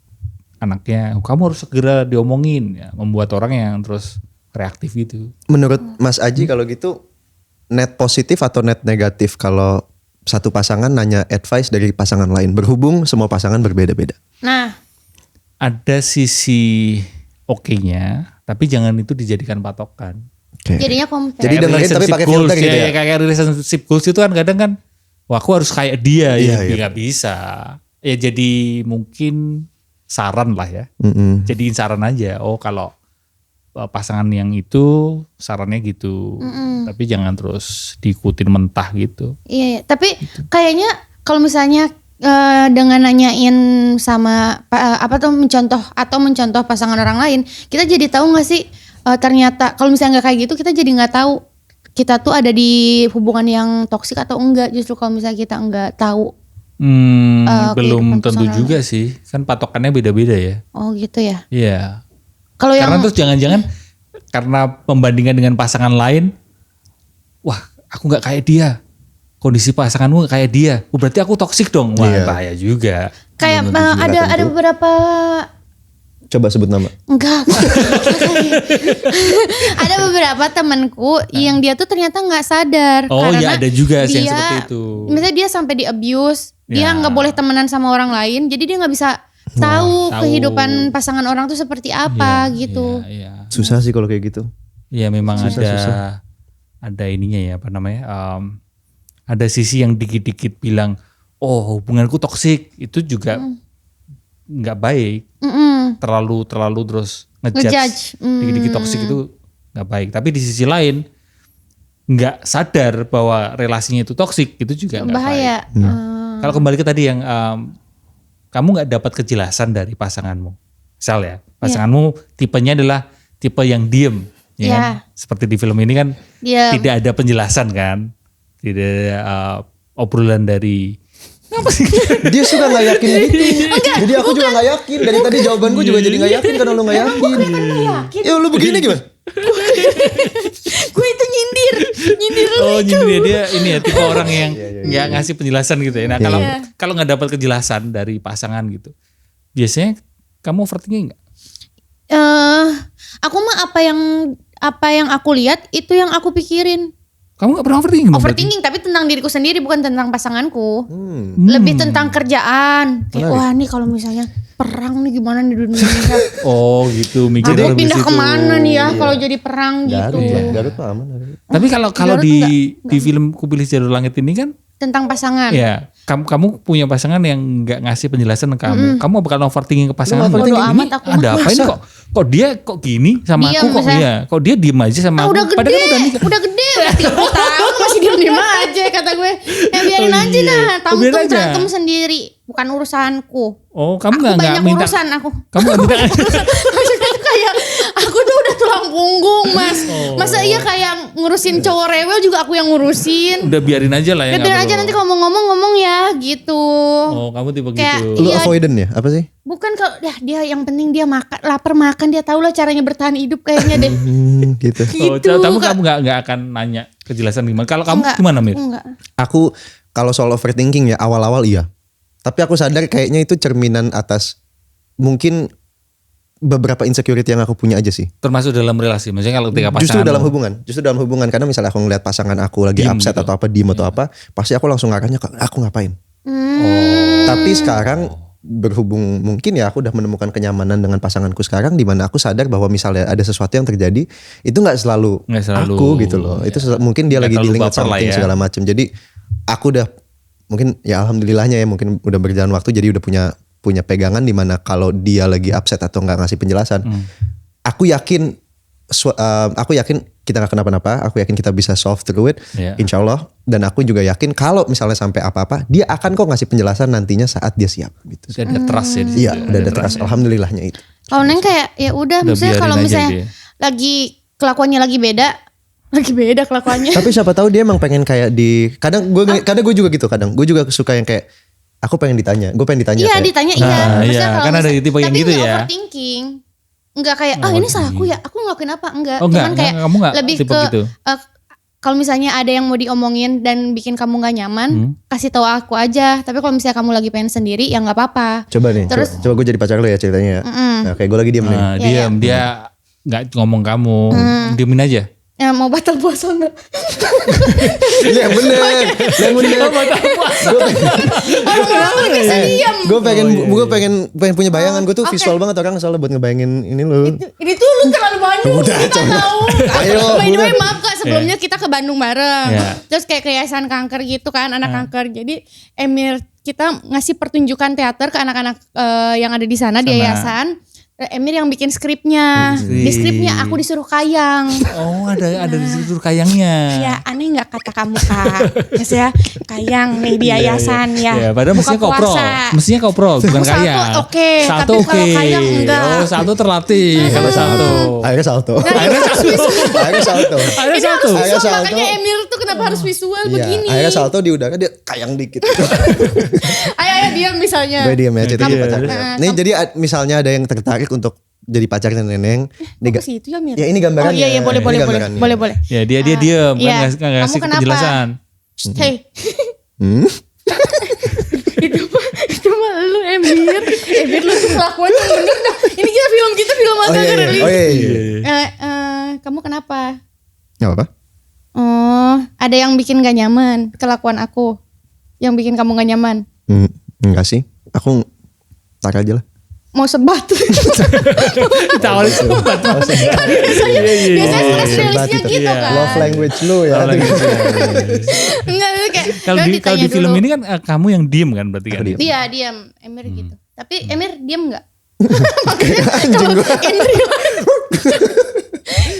anaknya, kamu harus segera diomongin, ya, membuat orang yang terus reaktif gitu. Menurut Mas Aji kalau gitu net positif atau net negatif kalau satu pasangan nanya advice dari pasangan lain, berhubung semua pasangan berbeda-beda? Nah, ada sisi oke-nya, tapi jangan itu dijadikan patokan. Jadinya compare. Jadi dengerin tapi pakai filter gitu ya. Kayak relationship goals itu kan kadang kan, wah aku harus kayak dia, nggak bisa. Ya jadi mungkin saran lah ya. Jadiin saran aja. Oh kalau pasangan yang itu sarannya gitu, tapi jangan terus diikutin mentah gitu. Iya. Tapi kayaknya kalau misalnya dengan nanyain sama mencontoh pasangan orang lain, kita jadi tahu nggak sih? Ternyata kalau misalnya nggak kayak gitu kita jadi nggak tahu kita tuh ada di hubungan yang toksik atau enggak, justru kalau misalnya kita enggak tahu. Belum tentu juga sih, kan patokannya beda-beda ya. Oh gitu ya. Iya. Kalau yang Karena terus jangan-jangan karena pembandingan dengan pasangan lain, wah aku nggak kayak dia, kondisi pasanganmu nggak kayak dia, berarti aku toksik dong. Wah bahaya juga. kayak ada beberapa. Coba sebut nama. Enggak. Ada beberapa temanku yang dia tuh ternyata nggak sadar. Oh karena ya ada juga sih yang dia, seperti itu. Misalnya dia sampai di abuse, dia Ya. nggak boleh temenan sama orang lain, jadi dia nggak bisa tahu kehidupan pasangan orang tuh seperti apa gitu. Iya. Susah sih kalau kayak gitu. Iya memang ada ininya ya, apa namanya? Ada sisi yang dikit-dikit bilang, oh hubunganku toksik, itu juga nggak baik. Terlalu terus ngejudge. Dikit-dikit toksik itu nggak baik. Tapi di sisi lain nggak sadar bahwa relasinya itu toksik, itu juga nggak Bahaya. baik. Kalau kembali ke tadi yang kamu nggak dapat kejelasan dari pasanganmu, misal ya pasanganmu tipenya adalah tipe yang diem, ya kan? Seperti di film ini kan tidak ada penjelasan kan, tidak ada obrolan dari. Dia suka gak yakin gitu. Jadi aku juga gak yakin. Dari tadi jawabanku juga jadi gak yakin karena lu gak yakin. Ya lu begini gimana? Gue itu nyindir Oh nyindir dia ini ya tipe orang yang nggak ngasih penjelasan gitu ya. Nah kalau nggak dapat kejelasan dari pasangan gitu, biasanya kamu overthinking nggak? Aku mah apa yang aku lihat itu yang aku pikirin. Kamu nggak pernah overthinking? Overthinking tapi tentang diriku sendiri, bukan tentang pasanganku. Lebih tentang kerjaan. Kayak wah nih kalau misalnya perang nih gimana di dunia ini. Oh gitu, mikir Aku pindah kemana nih ya kalau jadi perang gitu. Garut mah aman. Tapi kalau di film Kupilih Jalur Langit ini kan Tentang pasangan. ya kamu punya pasangan yang nggak ngasih penjelasan ke kamu. Kamu bakal overthinking ke pasangan. Bodo Ini amat aku ada apa ini kok dia kok gini sama Diam, aku kok misalnya. kok dia diem aja sama aku. Udah gede, Padahal kan udah nikah. udah 30 tahun masih diem aja kata gue. Ya biarin aja dah, Biarin tanggung aja. berantem sendiri, bukan urusanku. Oh kamu Aku nggak banyak minta. urusan aku. Kamu nggak minta. Maksudnya tuh kayak aku tuh udah tulang punggung mas. Masa iya kayak ngurusin cowok rewel juga aku yang ngurusin. Udah biarin aja lah ya. Ya nggak biarin aja perlu. nanti kalau mau ngomong ya gitu. Oh kamu tipe Kayak- gitu. Lu Iya. avoidant ya? Apa sih? Bukan kalau dia yang penting dia lapar makan, dia tahu lah caranya bertahan hidup kayaknya deh. Gitu. Oh, Gitu, kamu Kak. nggak akan nanya kejelasan gimana. Kalau kamu Enggak, gimana Mir? Enggak. Aku kalau soal overthinking ya awal-awal iya. Tapi aku sadar kayaknya itu cerminan atas mungkin beberapa insecurity yang aku punya aja sih. Termasuk dalam relasi. Maksudnya kalau ketika pasangan. Justru dalam hubungan karena misalnya aku ngeliat pasangan aku lagi Diem upset gitu. atau apa, diem atau apa, pasti aku langsung ngarahnya ke aku ngapain. Oh. Tapi sekarang berhubung mungkin ya aku udah menemukan kenyamanan dengan pasanganku sekarang di mana aku sadar bahwa misalnya ada sesuatu yang terjadi itu nggak selalu aku gitu loh. Itu mungkin dia Nggak lagi terlalu dealing with baper lah something ya. segala macam. Jadi aku udah mungkin ya alhamdulillahnya ya mungkin udah berjalan waktu jadi udah punya pegangan di mana kalau dia lagi upset atau nggak ngasih penjelasan, aku yakin kita nggak kenapa-napa, aku yakin kita bisa solve through it, Iya. insya Allah. Dan aku juga yakin kalau misalnya sampai apa-apa, dia akan kok ngasih penjelasan nantinya saat dia siap gitu. Jadi ada trust ya di situ. Iya, udah ada trust. Alhamdulillahnya itu. Kalau Neng kayak ya udah misalnya biarin kalau aja misalnya dia. lagi kelakuannya lagi beda kelakuannya. Tapi siapa tahu dia emang pengen kayak kadang gue juga gitu, kadang gue juga suka yang kayak aku pengen ditanya, gue pengen ditanya. Iya kayak, ditanya Nah, iya. Maksudnya iya, kalau kan ada misalnya- tipe yang tapi gitu nggak ya. Overthinking. Enggak kayak ini salahku ya, aku ngelakuin apa? Enggak. Oh, enggak, Cuman kayak kamu enggak lebih tipe ke gitu. kalau misalnya ada yang mau diomongin dan bikin kamu nggak nyaman, kasih tahu aku aja. Tapi kalau misalnya kamu lagi pengen sendiri ya nggak apa-apa. Coba nih, Terus- coba gue jadi pacar lo ya ceritanya. Nah, kayak gue lagi diem nih. Nah, diam dia nggak ngomong kamu, diemin aja. Ya mau batal puasa enggak? Yang bener. Orang-orang bisa diam. Gue pengen punya bayangan. Gue tuh visual banget orang soalnya buat ngebayangin ini loh. Ini tuh lu terlalu Bandung. Kita tahu. Ayo, By the way buruan. maaf Kak, sebelumnya kita ke Bandung bareng. Iya. Terus kayak yayasan kanker gitu kan, anak kanker. Jadi Emir kita ngasih pertunjukan teater ke anak-anak yang ada di sana di yayasan. Emir yang bikin skripnya. Di skripnya aku disuruh kayang. Oh, ada disuruh kayangnya. Ya aneh nggak kata kamu Kak? Yes ya, kayang nih di yayasan ya. Ya, padahal Buka mestinya koprol. puasa. Mestinya koprol, bukan Salto kayang. oke, Salto tapi kalau kayang enggak. Oh, salto terlatih kalau salto. Akhirnya salto. Akhirnya salto. Akhirnya salto. Akhirnya Ini salto. harus visual, Akhirnya salto. makanya Emir tuh kenapa harus visual Iya, begini? akhirnya salto di udara dia kayang dikit. Ayo diam misalnya. Gue diem aja jadi Iya. pacarnya. Nih jadi misalnya ada yang tertarik untuk jadi pacarnya Neneng. Kok ke situ ya Mir? Ya ini gambarannya. Oh iya boleh Ini boleh gambarannya. boleh. Ya dia diam Iya. kan nggak ngasih Kamu kenapa? penjelasan. Hey. Hmm? itu mah lu Emir lu tuh kelakuan yang bener dah. Ini kita film Oh masa iya, iya. rilis. Oh iya, iya. Kamu kenapa? Gak apa-apa. Oh, ada yang bikin gak nyaman kelakuan aku. Yang bikin kamu gak nyaman. Enggak sih. Aku tar aja lah. Mau sebat. Ditawarin sobat. Biasanya stress rilisnya itu. gitu kan. Love language lu ya. Enggak kayak Kalau di film ini kan kamu yang diem kan berarti kan. Dia diam, Emir gitu. Tapi Emir diam enggak? Anjing gua.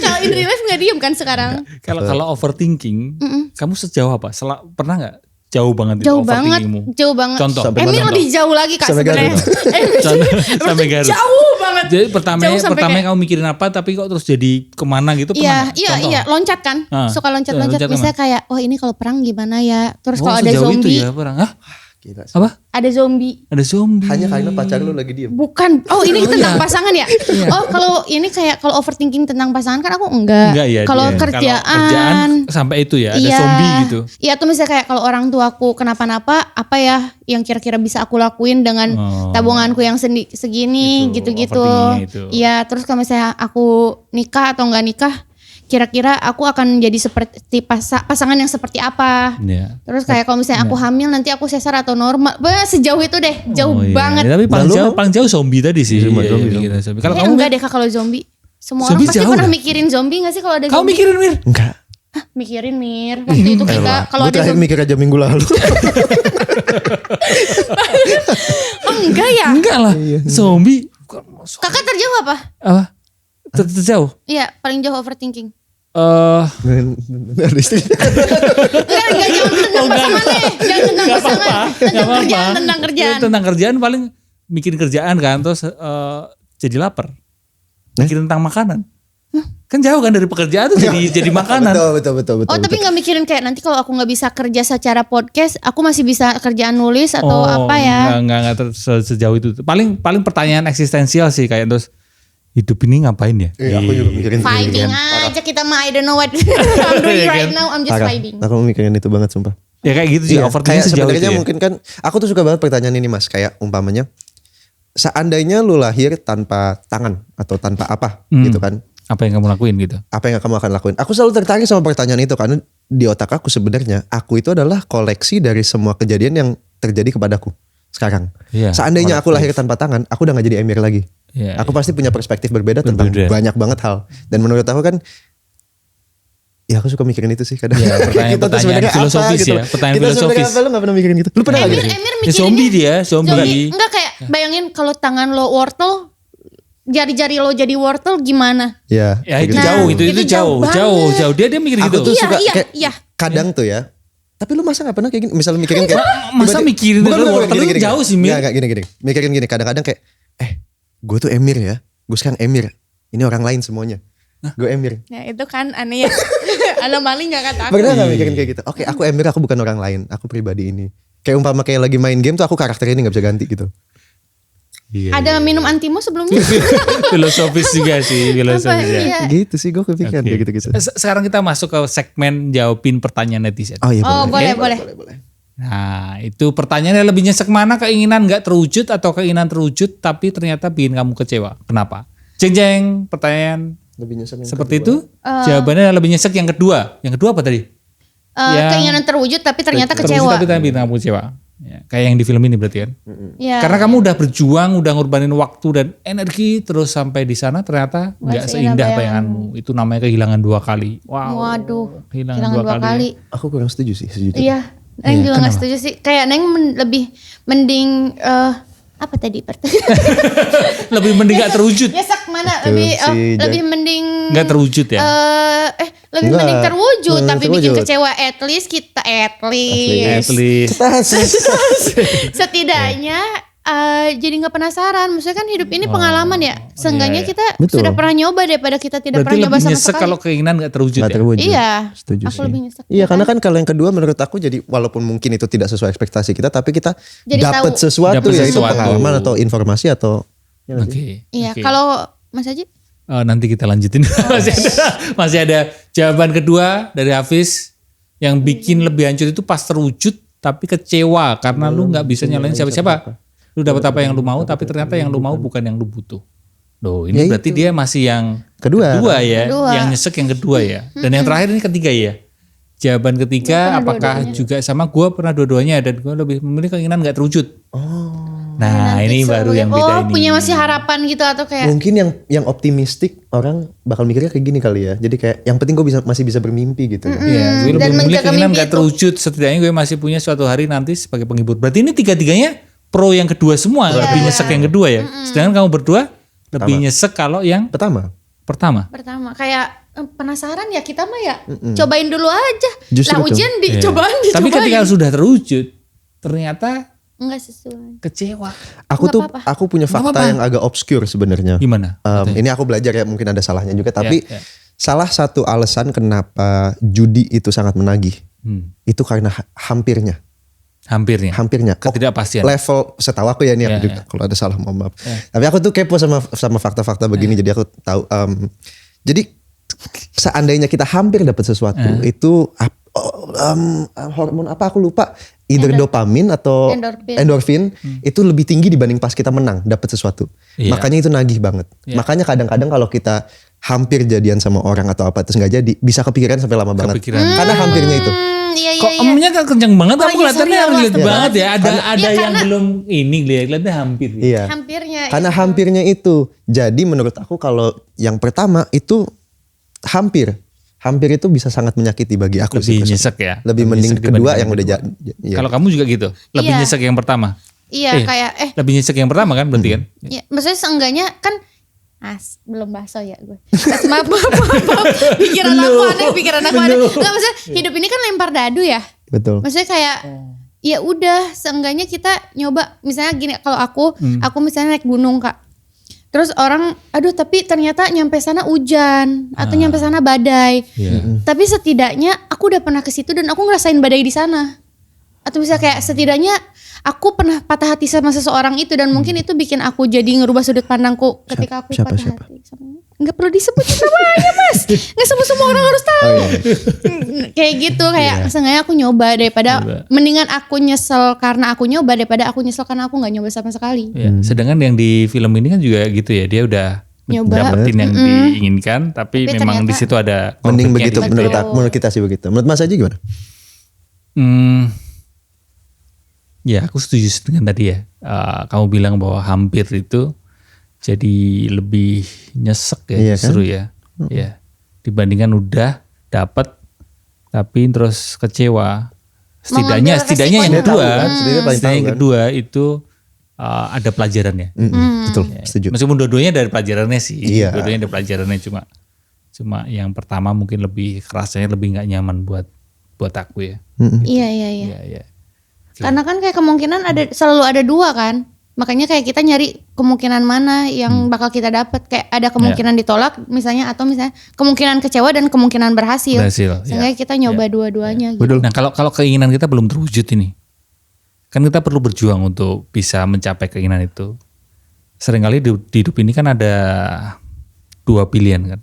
Kalau in real life nggak diem kan sekarang? Kalau overthinking, kamu sejauh apa? Pernah nggak jauh banget itu Jauh banget, overthinkingmu? jauh banget. Contoh. Emir lebih jauh lagi Kak Sampai sebenarnya. Sampai Garut. Jauh banget. Jadi pertama Jauh sampai kayak- kamu mikirin apa tapi kok terus jadi kemana gitu pernah nggak? Contoh. Iya, loncat kan. Suka loncat-loncat. loncat Misalnya kayak, oh ini kalau perang gimana ya? Terus kalau ada sejauh itu zombie, ya perang. Hah? Gila sih. Apa? ada zombie. Ada zombie. Hanya karena pacar lu lagi diem. Bukan. Oh ini tentang iya. pasangan ya? Oh kalau ini kayak kalau overthinking tentang pasangan kan aku enggak. Enggak ya. Kalau dia. kerjaan, Kalau kerjaan sampai itu ya, ada zombie gitu. Iya tuh misalnya kayak kalau orang tuaku kenapa-napa, apa ya yang kira-kira bisa aku lakuin dengan tabunganku yang segini Itu, gitu-gitu. overthinkingnya itu. Iya terus kalau misalnya aku nikah atau enggak nikah, kira-kira aku akan jadi seperti pasangan yang seperti apa. Iya. Terus kayak kalau misalnya aku hamil nanti aku sesar atau normal. Bah, sejauh itu deh, jauh Oh, iya. banget. Ya, tapi Lalu- paling jauh zombie tadi sih. Zombie, Iya, zombie. mikirnya zombie. Kalau Kayaknya kamu enggak deh Kak kalau zombie. Semua Zombie orang pasti jauh pernah dah. mikirin zombie gak sih kalau ada kamu zombie? mikirin Mir? Enggak. Mikirin Mir. Waktu itu kita kalau Gue ada terakhir zombie. mikir aja minggu lalu. Oh enggak ya? Enggak lah. Zombie. Kakak terjauh apa? Apa? Terjauh. Iya paling jauh overthinking. Ada istri. Enggak jangan tentang pasangan deh. Jangan tentang pasangan. Tentang kerjaan, tentang kerjaan. Tentang kerjaan paling mikirin kerjaan kan terus jadi lapar. Mikirin tentang makanan. Kan jauh kan dari pekerjaan tuh jadi makanan. Betul. Oh tapi nggak mikirin kayak nanti kalau aku nggak bisa kerja secara podcast, aku masih bisa kerjaan nulis atau apa ya? Enggak sejauh itu. Paling pertanyaan eksistensial sih kayak terus hidup ini ngapain ya? Iya, aku juga mikirin itu. Vibing aja kita mah I don't know what I'm doing right now, I'm just Parah. vibing. Aku mikirin itu banget sumpah. Ya kayak gitu sih Iya, overthinking kayak sejauh itu. sebenarnya Ya. mungkin kan aku tuh suka banget pertanyaan ini Mas, kayak umpamanya seandainya lu lahir tanpa tangan atau tanpa apa gitu kan. Apa yang kamu lakuin gitu? Apa yang kamu akan lakuin? Aku selalu tertarik sama pertanyaan itu karena di otak aku sebenarnya aku itu adalah koleksi dari semua kejadian yang terjadi kepadaku sekarang. Iya, Seandainya aku lahir tanpa tangan, aku udah gak jadi Emir lagi. Iya, Aku pasti punya perspektif berbeda tentang banyak banget hal. Dan menurut aku kan, ya aku suka mikirin itu sih kadang. Ya, pertanyaan filosofis ya, pertanyaan kita filosofis. Apa, lu gak pernah mikirin itu? Lu pernah gak Emir gitu? mikirinnya zombie dia, zombie. Enggak kayak bayangin kalau tangan lo wortel, jari-jari lo jadi wortel gimana? Ya, Ya itu Nah, jauh, itu itu jauh jauh. Dia mikir Aku gitu. tuh suka Iya, kayak iya. kadang tuh ya. Tapi lu masa gak pernah kayak gini? Misalnya mikirin kayak Masa mikirin Bukan, itu bukan, wortel itu jauh sih, Mir. Gak gini. Mikirin gini kadang-kadang kayak gue tuh Emir ya. Gue sekarang Emir. Ini orang lain semuanya. Gue Emir. Nah itu kan aneh ya. Anomali gak kata aku. Pernah gak mikirin kayak gitu? Oke, aku Emir, aku bukan orang lain. Aku pribadi ini. Kayak umpama kayak lagi main game tuh aku karakter ini gak bisa ganti gitu. Iya. Ada minum antimo sebelumnya? Filosofis juga sih, filosofis ya. Iya. Gitu sih gue kepikiran Oke. kayak gitu-gitu. Sekarang kita masuk ke segmen jawabin pertanyaan netizen. Oh iya Oh boleh. boleh. Nah itu pertanyaannya lebih nyesek mana, keinginan gak terwujud atau keinginan terwujud tapi ternyata bikin kamu kecewa. Kenapa? Jeng pertanyaan Lebih nyesek yang seperti kedua. itu. Jawabannya lebih nyesek yang kedua. Yang kedua apa tadi? Keinginan terwujud tapi ternyata Terwujud kecewa. tapi bikin kamu kecewa. Ya, kayak yang di film ini berarti kan. Ya. Karena kamu udah berjuang, udah ngorbanin waktu dan energi terus sampai di sana ternyata nggak seindah bayanganmu. Itu namanya kehilangan 2 kali. Wow. Waduh. Kehilangan 2 2 kali. Aku kurang setuju sih sejujurnya. Iya. Neng juga gak setuju sih. Kayak Neng lebih mending Apa tadi? Lebih mending gak terwujud. Nyesek mana? Itu Lebih mending Gak terwujud ya? lebih Enggak. mending terwujud Mending tapi bikin terwujud. kecewa. At least kita At least. setidaknya jadi nggak penasaran. Maksudnya kan hidup ini pengalaman ya. Seenggaknya iya. kita Betul. sudah pernah nyoba daripada kita tidak Berarti pernah nyoba lebih sama nyesek sekali. kalau keinginan gak terwujud Nggak ya? terwujud. Iya. Setuju Aku sih. lebih nyesek. Iya, karena kan kalau yang kedua menurut aku jadi walaupun mungkin itu tidak sesuai ekspektasi kita, tapi kita Jadi dapat tahu. sesuatu Dapat yaitu sesuatu. pengalaman atau informasi atau ya nggak sih? Oke. Iya. Oke. Kalau Mas Haji? Nanti kita lanjutin. masih ada jawaban kedua dari Hafiz yang bikin lebih hancur itu pas terwujud tapi kecewa karena lu nggak bisa nyalain siapa-siapa. Lu dapat apa yang lu mau tapi ternyata yang lu mau bukan yang lu butuh. Loh, ini Ya berarti itu. dia masih yang Kedua. ya, Kedua. yang nyesek yang kedua ya. Dan yang terakhir ini ketiga ya. Jawaban ketiga Gua pernah apakah dua-duanya. juga sama gue pernah dua-duanya dan gue lebih memilih keinginan nggak terwujud. Nah, ini baru yang beda ini. punya masih harapan gitu atau kayak Mungkin yang optimistik orang bakal mikirnya kayak gini kali ya. Jadi kayak yang penting gue masih bisa bermimpi gitu. Iya, gue dan lebih memilih menjaga keinginan mimpi gak itu. terwujud. Setidaknya gue masih punya suatu hari nanti sebagai penghibur. Berarti ini tiga-tiganya pro yang kedua semua. Lebih nyesek yang kedua ya. Sedangkan kamu berdua lebih nyesek kalau yang Pertama, pertama. pertama kayak penasaran ya kita mah ya cobain dulu aja. Justru Lah itu. ujian Iya. dicobain. Tapi ketika sudah terwujud, ternyata enggak sesuai. kecewa. Nggak apa-apa. aku punya fakta apa-apa. yang agak obscure sebenarnya. Gimana? Ini aku belajar ya, mungkin ada salahnya juga. Tapi Ya. salah satu alasan kenapa judi itu sangat menagih, itu karena hampirnya. Hampirnya. Ketidakpastian. Level setahu aku ya ini aku Ya, juga kalau ada salah mohon maaf. Tapi aku tuh kepo sama fakta-fakta begini, jadi aku tahu. Jadi seandainya kita hampir dapat sesuatu itu hormon apa aku lupa, either dopamin atau endorfin itu lebih tinggi dibanding pas kita menang dapat sesuatu. Iya. Makanya itu nagih banget. Makanya kadang-kadang kalau kita hampir jadian sama orang atau apa terus nggak jadi, bisa kepikiran sampai lama banget. Kepikiran. Karena hampirnya itu. Iya Kok emnya kan kencang banget, Oh, aku iya, kelihatannya sorry, relate Allah, banget ya. Ada Iya, yang karena- belum ini kelihatannya hampir. Iya. hampirnya. Karena hampirnya itu. Jadi menurut aku kalau yang pertama itu hampir itu bisa sangat menyakiti bagi aku sih. Lebih nyesek ya. Lebih mending nyesek kedua dibanding yang udah kedua. ya. Kalau kamu juga gitu, lebih Iya. nyesek yang pertama. Iya kayak Lebih nyesek yang pertama kan berarti kan? ya, maksudnya seenggaknya kan belum bakso ya gue. Maaf. Pikiran aku aneh. Enggak, maksudnya hidup ini kan lempar dadu ya. Betul. Maksudnya kayak ya udah seenggaknya kita nyoba, misalnya gini, kalau aku misalnya naik gunung Kak. Terus orang aduh tapi ternyata nyampe sana hujan atau nyampe sana badai. Iya. Tapi setidaknya aku udah pernah ke situ dan aku ngerasain badai di sana. Atau bisa kayak setidaknya aku pernah patah hati sama seseorang itu dan mungkin itu bikin aku jadi ngerubah sudut pandangku ketika aku Siapa? patah hati sama. Nggak perlu disebutin namanya Mas. Nggak semua orang harus tahu. Kayak gitu, kayak seenggaknya aku nyoba daripada mendingan aku nyesel karena aku nyoba daripada aku nyesel karena aku nggak nyoba sama sekali. Ya, sedangkan yang di film ini kan juga gitu ya, dia udah Nyoba. dapetin yang diinginkan, tapi Tapi memang di ternyata- situ ada Mending konfliknya begitu di situ. menurut kita sih begitu. Menurut Mas aja gimana? Ya aku setuju dengan tadi ya. Kamu bilang bahwa hampir itu jadi lebih nyesek ya, Iya justru ya. Ya, dibandingkan udah dapat tapi terus kecewa. Setidaknya resiko yang Dia tahu kedua, kan, setidaknya paling setidaknya yang tahu kan. kedua itu ada pelajarannya. Betul, setuju. Meskipun dua-duanya dari pelajarannya sih. Iya. Dua-duanya ada pelajarannya, cuma yang pertama mungkin lebih rasanya lebih nggak nyaman buat aku ya. Iya. Iya. Karena kan kayak kemungkinan selalu ada dua kan. Makanya kayak kita nyari kemungkinan mana yang bakal kita dapat. Kayak ada kemungkinan ditolak misalnya, atau misalnya kemungkinan kecewa dan kemungkinan berhasil. Sehingga kita nyoba dua-duanya gitu. Nah kalau keinginan kita belum terwujud ini, kan kita perlu berjuang untuk bisa mencapai keinginan itu. Seringkali di hidup ini kan ada dua pilihan kan.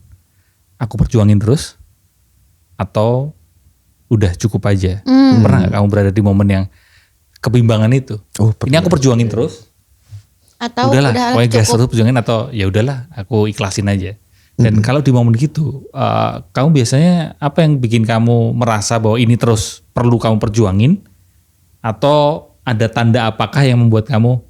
Aku perjuangin terus atau udah cukup aja. Pernah gak kamu berada di momen yang kebimbangan itu? Ini aku perjuangin terus. Atau Udahlah, udah pokoknya gas cukup. terus perjuangin, atau ya udahlah aku ikhlasin aja. Dan kalau di momen gitu, kamu biasanya apa yang bikin kamu merasa bahwa ini terus perlu kamu perjuangin, atau ada tanda apakah yang membuat kamu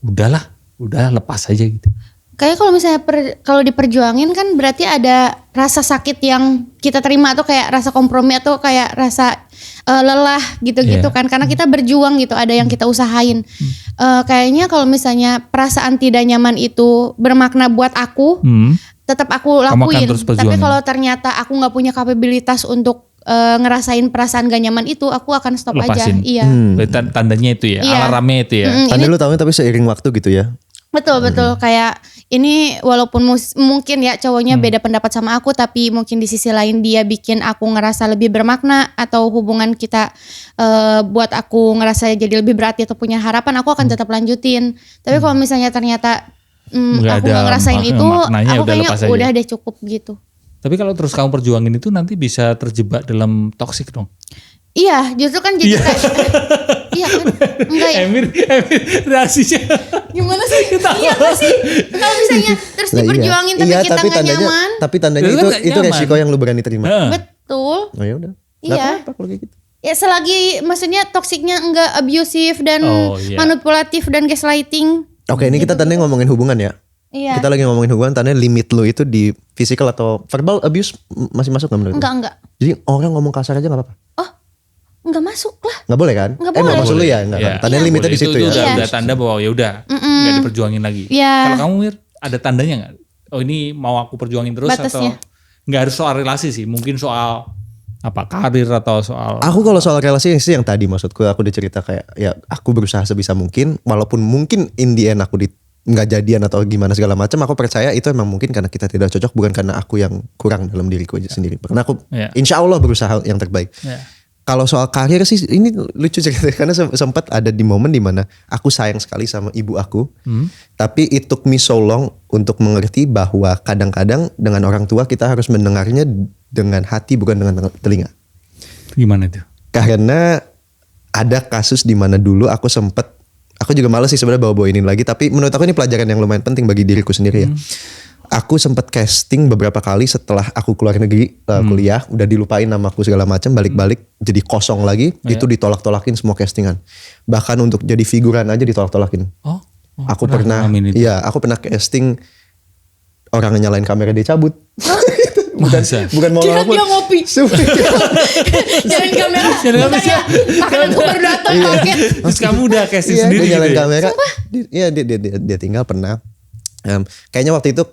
udah lepas aja gitu? Kayak kalau misalnya kalau diperjuangin kan berarti ada rasa sakit yang kita terima, atau kayak rasa kompromi, atau kayak rasa lelah gitu-gitu kan, karena kita berjuang gitu, ada yang kita usahain. Kayaknya kalau misalnya perasaan tidak nyaman itu bermakna buat aku, tetap aku lakuin. Tapi kalau ternyata aku nggak punya kapabilitas untuk ngerasain perasaan gak nyaman itu, aku akan stop lepasin. aja. Iya. Tandanya itu ya, alarmnya itu ya. Tanda lu tahunya tapi seiring waktu gitu ya. Betul. Kayak ini walaupun mungkin ya cowoknya beda pendapat sama aku, tapi mungkin di sisi lain dia bikin aku ngerasa lebih bermakna, atau hubungan kita buat aku ngerasa jadi lebih berarti atau punya harapan, aku akan tetap lanjutin. Tapi kalau misalnya ternyata aku gak ngerasain itu, aku kayaknya udah deh cukup gitu. Tapi kalau terus kamu perjuangin itu nanti bisa terjebak dalam toksik dong. Iya, justru kan jadi kayak iya kan? Enggak ya? Emir reaksinya gimana sih? Iya gak sih? Kalau misalnya terus diperjuangin tapi kita gak nyaman. Tapi tandanya itu resiko yang lu berani terima. Betul. Oh ya udah. Iya. Apa kalau kayak gitu. Ya selagi maksudnya toksiknya enggak abusive dan manipulatif dan gaslighting. Oke, ini kita tandanya ngomongin hubungan ya. Iya. Kita lagi ngomongin hubungan, tandanya limit lu itu di physical atau verbal abuse masih masuk gak menurut lu? Enggak. Jadi orang ngomong kasar aja gak apa-apa? Oh, enggak masuk lah. Nggak boleh kan? Nggak boleh. Maksud lu ya enggak kan? Tandanya limitnya di situ itu ya. udah tanda bahwa ya udah nggak diperjuangin lagi. Kalau kamu Mir, ada tandanya nggak? Oh ini mau aku perjuangin terus batasnya. Atau nggak harus soal relasi sih, mungkin soal apa karir atau soal. Aku kalau soal relasi sih yang tadi maksudku aku udah cerita kayak ya aku berusaha sebisa mungkin, walaupun mungkin in the end aku nggak jadian atau gimana segala macam, aku percaya itu emang mungkin karena kita tidak cocok, bukan karena aku yang kurang dalam diriku aja sendiri. Karena aku insya Allah berusaha yang terbaik. Kalau soal karir sih ini lucu cerita, karena sempat ada di momen dimana aku sayang sekali sama ibu aku, tapi it took me so long untuk mengerti bahwa kadang-kadang dengan orang tua kita harus mendengarnya dengan hati bukan dengan telinga. Gimana itu? Karena ada kasus dimana dulu aku juga males sih sebenarnya bawa ini lagi, tapi menurut aku ini pelajaran yang lumayan penting bagi diriku sendiri ya. Aku sempat casting beberapa kali setelah aku keluar negeri kuliah, udah dilupain namaku segala macam, balik-balik jadi kosong lagi, itu ditolak-tolakin semua castingan. Bahkan untuk jadi figuran aja ditolak-tolakin. Aku pernah casting orang yang nyalain kamera dia cabut. bukan mau kira dia ngopi. Jalan kamera. Makanan gue baru datang paket. Terus kamu udah casting sendiri dia nyalain gitu kamera. Iya dia tinggal pernah. Kayaknya waktu itu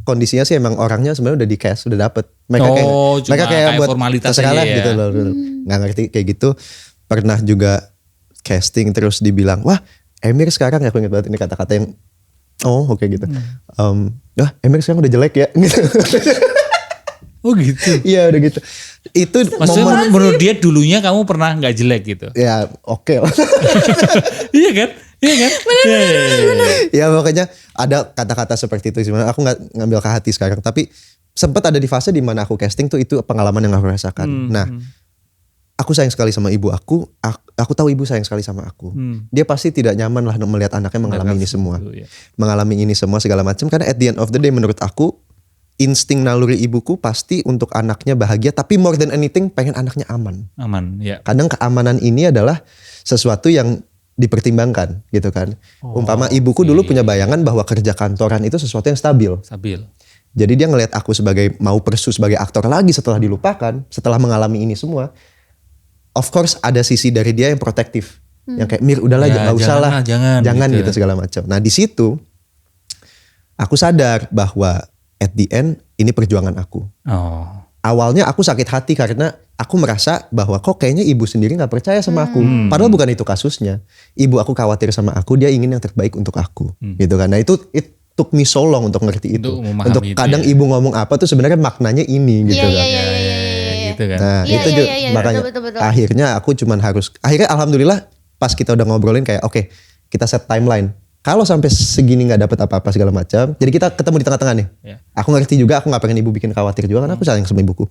kondisinya sih emang orangnya sebenarnya udah di cast, udah dapet. Mereka kayak buat formalitas aja ya. gitu loh. Nggak ngerti kayak gitu. Pernah juga casting terus dibilang, wah Emir sekarang, aku ingat banget ini kata-kata yang oke gitu. Emir sekarang udah jelek ya gitu. Oh gitu. Iya udah gitu. Itu maksudnya menurut dia dulunya kamu pernah nggak jelek gitu. Ya oke lah. Iya kan? Bener. Ya makanya ada kata-kata seperti itu. Sebenarnya aku nggak ngambil ke hati sekarang. Tapi sempat ada di fase di mana aku casting tuh, itu pengalaman yang aku rasakan. Nah, aku sayang sekali sama ibu aku. Aku tahu ibu sayang sekali sama aku. Dia pasti tidak nyaman lah melihat anaknya mengalami ini semua. Mengalami ini semua segala macam. Karena at the end of the day menurut aku, insting naluri ibuku pasti untuk anaknya bahagia, tapi more than anything pengen anaknya aman. Ya. Kadang keamanan ini adalah sesuatu yang dipertimbangkan gitu kan. Umpama ibuku dulu punya bayangan bahwa kerja kantoran itu sesuatu yang stabil. Jadi dia ngelihat aku sebagai mau pursue sebagai aktor lagi setelah dilupakan, setelah mengalami ini semua. Of course ada sisi dari dia yang protektif. Yang kayak Mir udahlah nggak usah lah. Jangan gitu segala macam. Nah di situ aku sadar bahwa at the end ini perjuangan aku. Awalnya aku sakit hati karena aku merasa bahwa kok kayaknya ibu sendiri gak percaya sama aku. Padahal bukan itu kasusnya. Ibu aku khawatir sama aku, dia ingin yang terbaik untuk aku. Gitu kan. Nah it took me so long untuk ngerti itu. Untuk kadang ibu ngomong apa tuh sebenarnya maknanya ini gitu kan. Gitu kan. Nah itu juga makanya betul. Akhirnya aku cuman akhirnya alhamdulillah pas kita udah ngobrolin kayak oke, kita set timeline. Kalau sampai segini nggak dapat apa-apa segala macam, jadi kita ketemu di tengah-tengah nih. Aku ngerti juga, aku nggak pengen ibu bikin khawatir juga, karena aku sayang sama ibuku.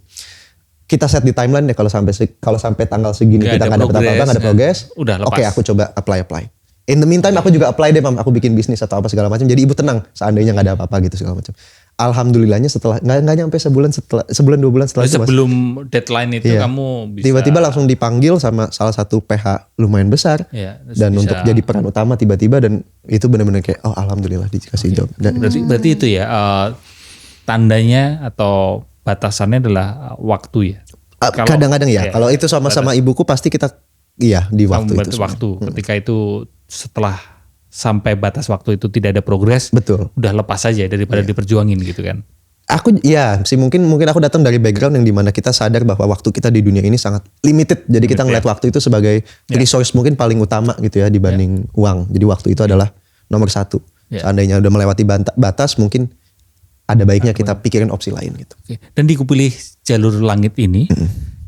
Kita set di timeline deh, kalau sampai tanggal segini kita nggak dapat apa-apa, nggak ada progres. Oke, aku coba apply. In the meantime aku juga apply deh, Mam. Aku bikin bisnis atau apa segala macam. Jadi ibu tenang, seandainya nggak ada apa-apa gitu segala macam. Alhamdulillahnya setelah nggak nyampe sebulan 2 bulan setelah itu, sebelum deadline itu kamu bisa tiba-tiba langsung dipanggil sama salah satu PH lumayan besar dan untuk jadi peran utama tiba-tiba, dan itu benar-benar kayak alhamdulillah dikasih job. Berarti itu ya tandanya atau batasannya adalah waktu ya. Kadang-kadang ya. Kalau itu sama-sama ibuku pasti kita di waktu itu. Ketika itu setelah sampai batas waktu itu tidak ada progres, betul. Udah lepas aja daripada diperjuangin gitu kan. Aku mungkin aku datang dari background yang dimana kita sadar bahwa waktu kita di dunia ini sangat limited. Jadi kita ngeliat waktu itu sebagai resource mungkin paling utama gitu ya dibanding uang. Jadi waktu itu adalah nomor 1. Seandainya udah melewati batas mungkin ada baiknya kita pikirin opsi lain gitu. Dan dikupilih jalur langit ini,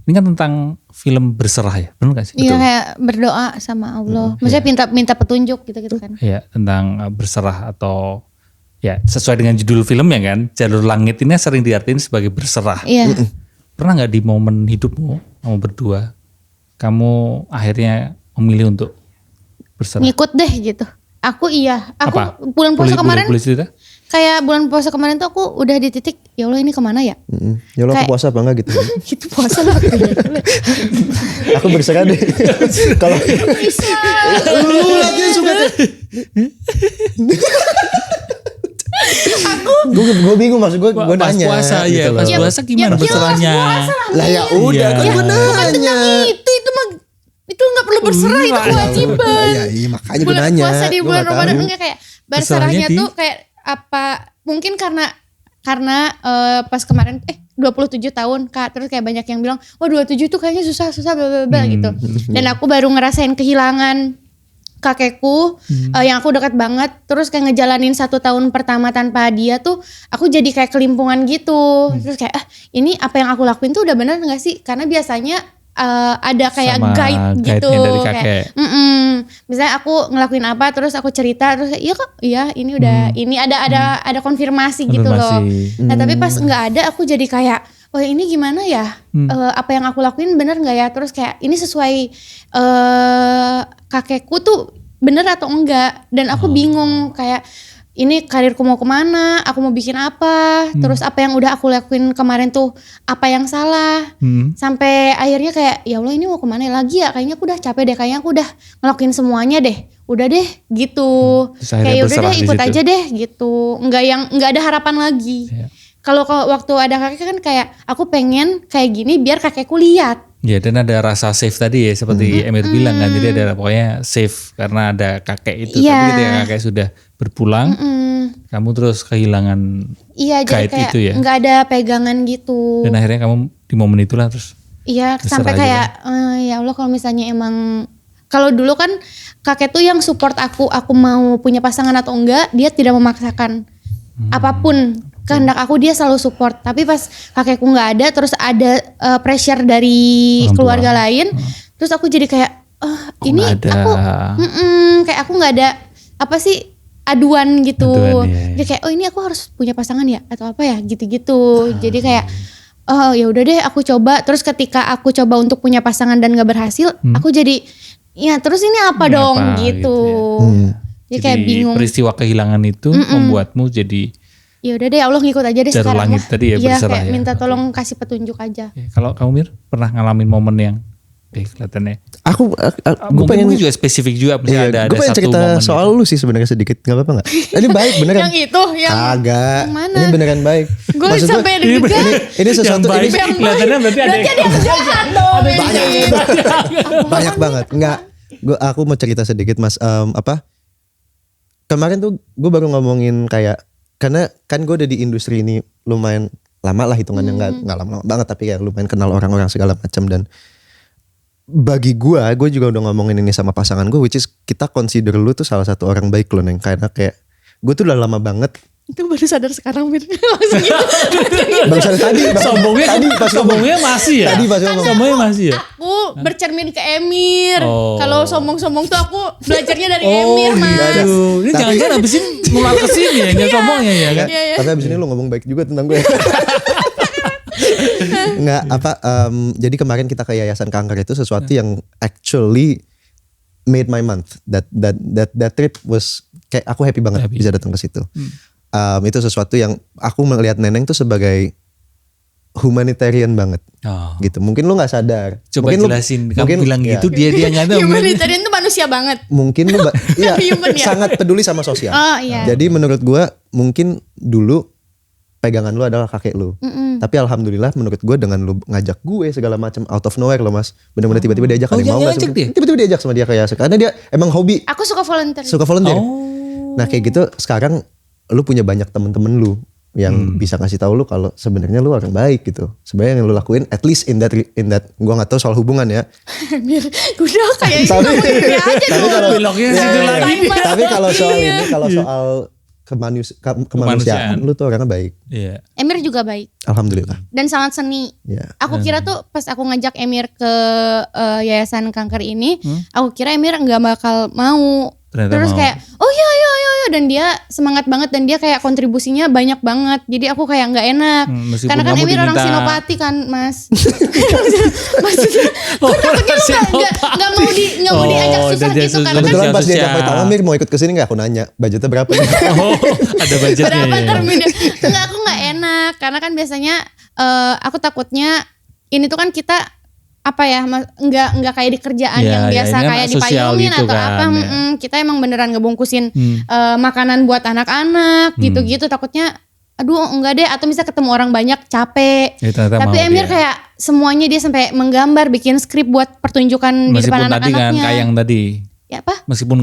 ini kan tentang film berserah ya, benar gak sih? Iya, kayak berdoa sama Allah. Maksudnya minta petunjuk gitu kan. Iya, tentang berserah atau ya sesuai dengan judul filmnya kan, jalur langit ini sering diartikan sebagai berserah. Iya. Pernah nggak di momen hidupmu, kamu berdua, kamu akhirnya memilih untuk berserah? Ngikut deh gitu. Aku Apa? bulan puasa kemarin. Boleh cerita? Kayak bulan puasa kemarin tuh aku udah di titik, ya Allah ini kemana ya? Ya Allah aku puasa apa enggak gitu. Gitu puasa lah. Aku berserah deh. Kalau lu lagi suka deh. Gue bingung maksud gue nanya. Puasa ya, pas puasa gimana berserahnya? Lah ya udah kan gue nanya. Itu nggak perlu berserah, itu kewajiban. Iya makanya gue nanya. Puasa di bulan Ramadan enggak kayak berserahnya tuh kayak apa? Mungkin karena pas kemarin 27 tahun Kak, terus kayak banyak yang bilang, "Wah, 27 tuh kayaknya susah bla bla bla," gitu. Dan aku baru ngerasain kehilangan kakekku yang aku dekat banget, terus kayak ngejalanin 1 tahun pertama tanpa dia tuh aku jadi kayak kelimpungan gitu. Terus kayak ini apa yang aku lakuin tuh udah benar gak sih? Karena biasanya ada kayak guide gitu dari kakek. Kayak, misalnya aku ngelakuin apa terus aku cerita terus iya ini udah ini ada konfirmasi gitu loh. Nah tapi pas nggak ada aku jadi kayak ini gimana ya, apa yang aku lakuin bener nggak ya, terus kayak ini sesuai kakekku tuh bener atau enggak, dan aku bingung kayak ini karirku mau kemana, aku mau bikin apa, terus apa yang udah aku lakuin kemarin tuh apa yang salah, sampai akhirnya kayak ya Allah ini mau kemana lagi ya, kayaknya aku udah capek deh, kayaknya aku udah ngelakuin semuanya deh, udah deh gitu, kayak udah deh ikut aja deh gitu, nggak ada harapan lagi. Kalau waktu ada kakek kan kayak aku pengen kayak gini biar kakekku lihat. Ya, dan ada rasa safe tadi ya seperti Emir bilang kan, jadi ada pokoknya safe karena ada kakek itu. Tapi ketika kakek sudah berpulang, kamu terus kehilangan jadi kayak itu ya. Nggak ada pegangan gitu. Dan akhirnya kamu di momen itulah terus. Iya, sampai kayak ya Allah kalau misalnya emang, kalau dulu kan kakek tuh yang support aku mau punya pasangan atau enggak, dia tidak memaksakan apapun. Kehendak aku dia selalu support, tapi pas kakekku nggak ada, terus ada pressure dari keluarga lain, terus aku jadi kayak ini aku kayak aku nggak ada apa sih aduan gitu, jadi kayak ini aku harus punya pasangan ya atau apa ya gitu-gitu, jadi kayak ya udah deh aku coba, terus ketika aku coba untuk punya pasangan dan nggak berhasil, aku jadi ya terus ini apa dong gitu ya. Jadi kayak bingung. Peristiwa kehilangan itu membuatmu jadi ya udah deh Allah ngikut aja deh jalur sekarang langit tadi ya, berserah ya. Minta tolong kasih petunjuk aja. Kalau kamu Mir pernah ngalamin momen yang kelihatannya aku mungkin juga spesifik juga, ada gue pengen satu cerita momen soal lu sih sebenarnya sedikit, nggak apa-apa nggak? Ini baik beneran. Yang itu yang agak mana? Ini beneran baik. Gue sampai deg-degan. Ini sesuatu yang ini kelihatannya berarti ada yang jahat dong. Banyak banget. Enggak, aku mau cerita sedikit Mas. Kemarin tuh gue baru ngomongin kayak, karena kan gue udah di industri ini lumayan lama lah hitungannya, nggak lama banget tapi kayak lumayan kenal orang-orang segala macam, dan bagi gue juga udah ngomongin ini sama pasangan gue, which is kita consider lu tuh salah satu orang baik loh Neng, karena kayak gue tuh udah lama banget. Itu baru sadar sekarang Mir. Langsung gitu. Bang tadi sombongnya masih ya. Tadi pas ngomong. Sombongnya masih ya. Aku bercermin ke Emir. Kalau sombong-sombong tuh aku belajarnya dari Emir, Mas. Aduh, ini jangan-jangan abis ini mulai kesini ya, nggak sombongnya ya kan. Tapi abis ini lu ngomong baik juga tentang gue. Nggak jadi kemarin kita ke yayasan kanker itu sesuatu yang actually made my month. That trip was kayak aku happy banget bisa datang ke situ. Itu sesuatu yang aku melihat Neneng tuh sebagai humanitarian banget, gitu. Mungkin lu nggak sadar. Coba mungkin jelasin. Kamu bilang gitu, dia nggak tahu. Humanitarian tuh manusia banget. Mungkin lu sangat peduli sama sosial. Oh iya. Jadi menurut gua mungkin dulu pegangan lu adalah kakek lu. Tapi alhamdulillah menurut gue dengan lu ngajak gue segala macam out of nowhere loh Mas. Bener-bener tiba-tiba diajak ada yang mau gak sih? Tiba-tiba diajak sama dia kayak karena dia emang hobi. Aku suka volunteer. Nah kayak gitu sekarang lu punya banyak temen-temen lu yang bisa ngasih tahu lu kalau sebenarnya lu orang baik gitu. Sebenarnya yang lu lakuin at least in that gue nggak tahu soal hubungan ya. Udah kayak tapi kalau soal ini kalau soal kemanusiaan lu tuh orangnya baik. Iya. Emir juga baik. Alhamdulillah. Dan sangat seni. Yeah. Aku kira tuh pas aku ngajak Emir ke yayasan kanker ini, aku kira Emir nggak bakal mau. Ternyata Terus mau. kayak oh iya dan dia semangat banget dan dia kayak kontribusinya banyak banget. Jadi aku kayak nggak enak. Karena kan Emir orang Sinopati kan Mas. Maksudnya nggak mau diajak susah gitu karena kebetulan pas dia dapat tahu Emir mau ikut kesini nggak aku nanya budgetnya berapa. Ada budgetnya. Berapa terminnya? Enggak, aku nggak enak karena kan biasanya aku takutnya ini tuh kan kita apa ya nggak kayak di kerjaan yang biasa kayak dipayungin gitu atau kan, apa kita emang beneran ngebungkusin makanan buat anak-anak gitu-gitu takutnya aduh enggak deh atau bisa ketemu orang banyak capek tapi Emir kayak semuanya dia sampai menggambar bikin skrip buat pertunjukan di depan anak-anaknya. Meskipun tadi kan kayang tadi ya apa? Meskipun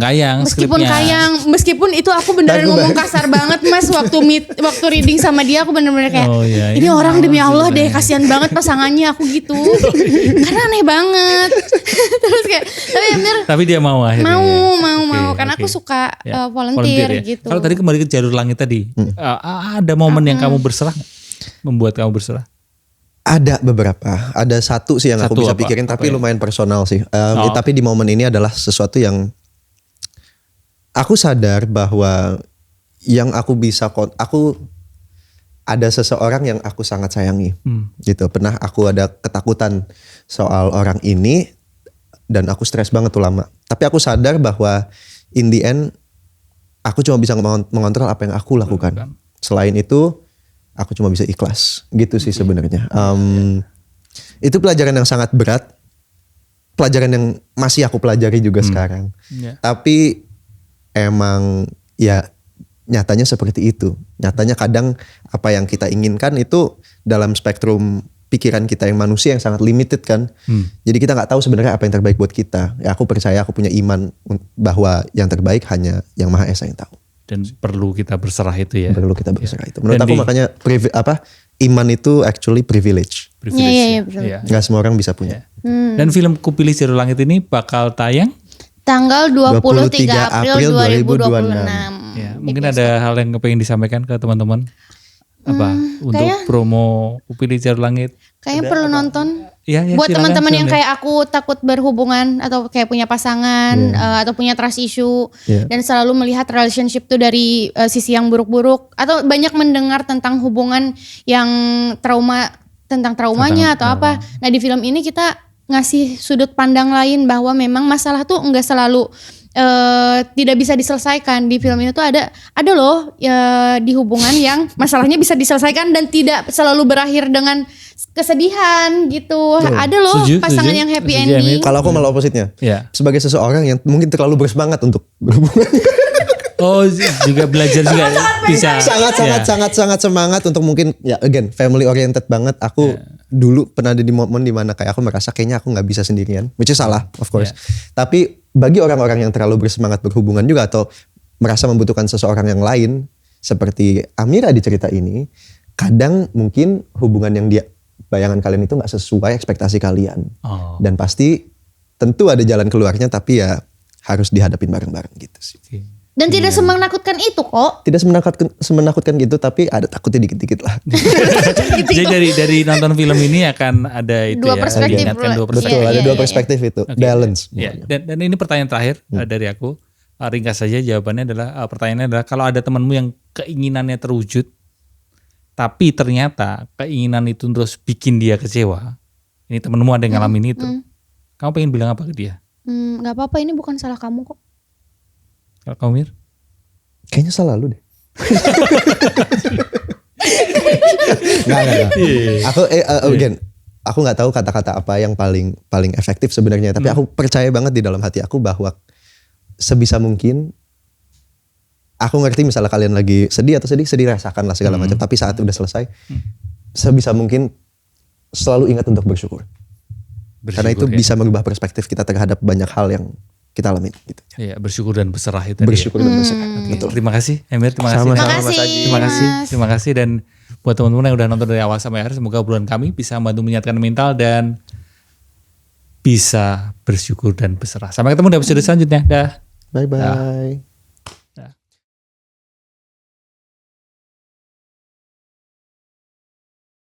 kayang meskipun itu aku beneran ngomong kasar banget Mas waktu reading sama dia aku bener-bener kayak ini orang demi Allah deh kasihan banget pasangannya aku gitu karena aneh banget terus kayak tapi dia mau akhirnya mau karena aku suka volunteer gitu. Kalau tadi kembali ke jalur langit tadi ada momen yang kamu berserah membuat kamu berserah? Ada beberapa, ada satu sih yang aku bisa pikirin tapi lumayan personal sih. Tapi di momen ini adalah sesuatu yang aku sadar bahwa yang aku ada seseorang yang aku sangat sayangi, gitu. Pernah aku ada ketakutan soal orang ini dan aku stres banget tuh lama. Tapi aku sadar bahwa in the end aku cuma bisa mengontrol apa yang aku lakukan. Selain itu aku cuma bisa ikhlas gitu sih sebenarnya. Itu pelajaran yang sangat berat, pelajaran yang masih aku pelajari juga sekarang. Tapi emang ya nyatanya seperti itu. Nyatanya kadang apa yang kita inginkan itu dalam spektrum pikiran kita yang manusia yang sangat limited kan. Jadi kita nggak tahu sebenarnya apa yang terbaik buat kita. Ya aku percaya, aku punya iman bahwa yang terbaik hanya Yang Maha Esa yang tahu. Dan perlu kita berserah itu ya. Perlu kita berserah itu. Menurut aku makanya iman itu actually privilege. Iya. Gak semua orang bisa punya. Dan film Kupilih Jalur Langit ini bakal tayang tanggal 23 April 2026. Ya, mungkin ada hal yang pengen disampaikan ke teman-teman untuk promo Kupilih Jalur Langit. Kayaknya perlu nonton. Ya, buat teman-teman yang kayak aku takut berhubungan atau kayak punya pasangan atau punya trust issue dan selalu melihat relationship tuh dari sisi yang buruk-buruk atau banyak mendengar tentang hubungan yang tentang traumanya atau apa. Nah di film ini kita ngasih sudut pandang lain bahwa memang masalah tuh enggak selalu tidak bisa diselesaikan. Di film ini tuh ada loh di hubungan yang masalahnya bisa diselesaikan dan tidak selalu berakhir dengan kesedihan gitu. Ada loh pasangan yang happy ending. Kalau aku malah opposite-nya. Sebagai seseorang yang mungkin terlalu bersemangat untuk berhubungan. Oh juga belajar juga bisa. Sangat semangat untuk mungkin again family oriented banget. Aku dulu pernah ada di momen dimana kayak aku merasa kayaknya aku nggak bisa sendirian. Which is salah of course. Tapi bagi orang-orang yang terlalu bersemangat berhubungan juga atau merasa membutuhkan seseorang yang lain seperti Amira di cerita ini, kadang mungkin hubungan yang bayangan kalian itu nggak sesuai ekspektasi kalian. Dan pasti tentu ada jalan keluarnya tapi ya harus dihadapin bareng-bareng gitu sih. Dan tidak semenakutkan itu kok. Tidak semenakutkan gitu tapi ada takutnya dikit-dikit lah. Jadi dari nonton film ini akan ada itu dua perspektif. Betul, ada dua perspektif itu. Balance. Dan ini pertanyaan terakhir dari aku. Ringkas saja jawabannya adalah pertanyaannya adalah kalau ada temanmu yang keinginannya terwujud tapi ternyata keinginan itu terus bikin dia kecewa. Ini temenmu ada yang ngalamin itu. Kamu pengen bilang apa ke dia? Gak apa-apa, ini bukan salah kamu kok. Kalau kamu Mir? Kayaknya salah lu deh. Nggak. Aku nggak tahu kata-kata apa yang paling efektif sebenarnya. Tapi aku percaya banget di dalam hati aku bahwa sebisa mungkin aku ngerti misalnya kalian lagi sedih rasakan lah segala macam. Tapi saat udah selesai, sebisa mungkin selalu ingat untuk bersyukur. Karena itu bisa merubah perspektif kita terhadap banyak hal yang kita alami gitu. Iya, bersyukur dan berserah itu. Bersyukur dan berserah. Betul. Terima kasih Emir, terima kasih. Terima kasih dan buat teman-teman yang udah nonton dari awal sampai akhir, semoga obrolan kami bisa membantu menyehatkan mental dan bisa bersyukur dan berserah. Sampai ketemu di episode selanjutnya. Dah. Bye bye.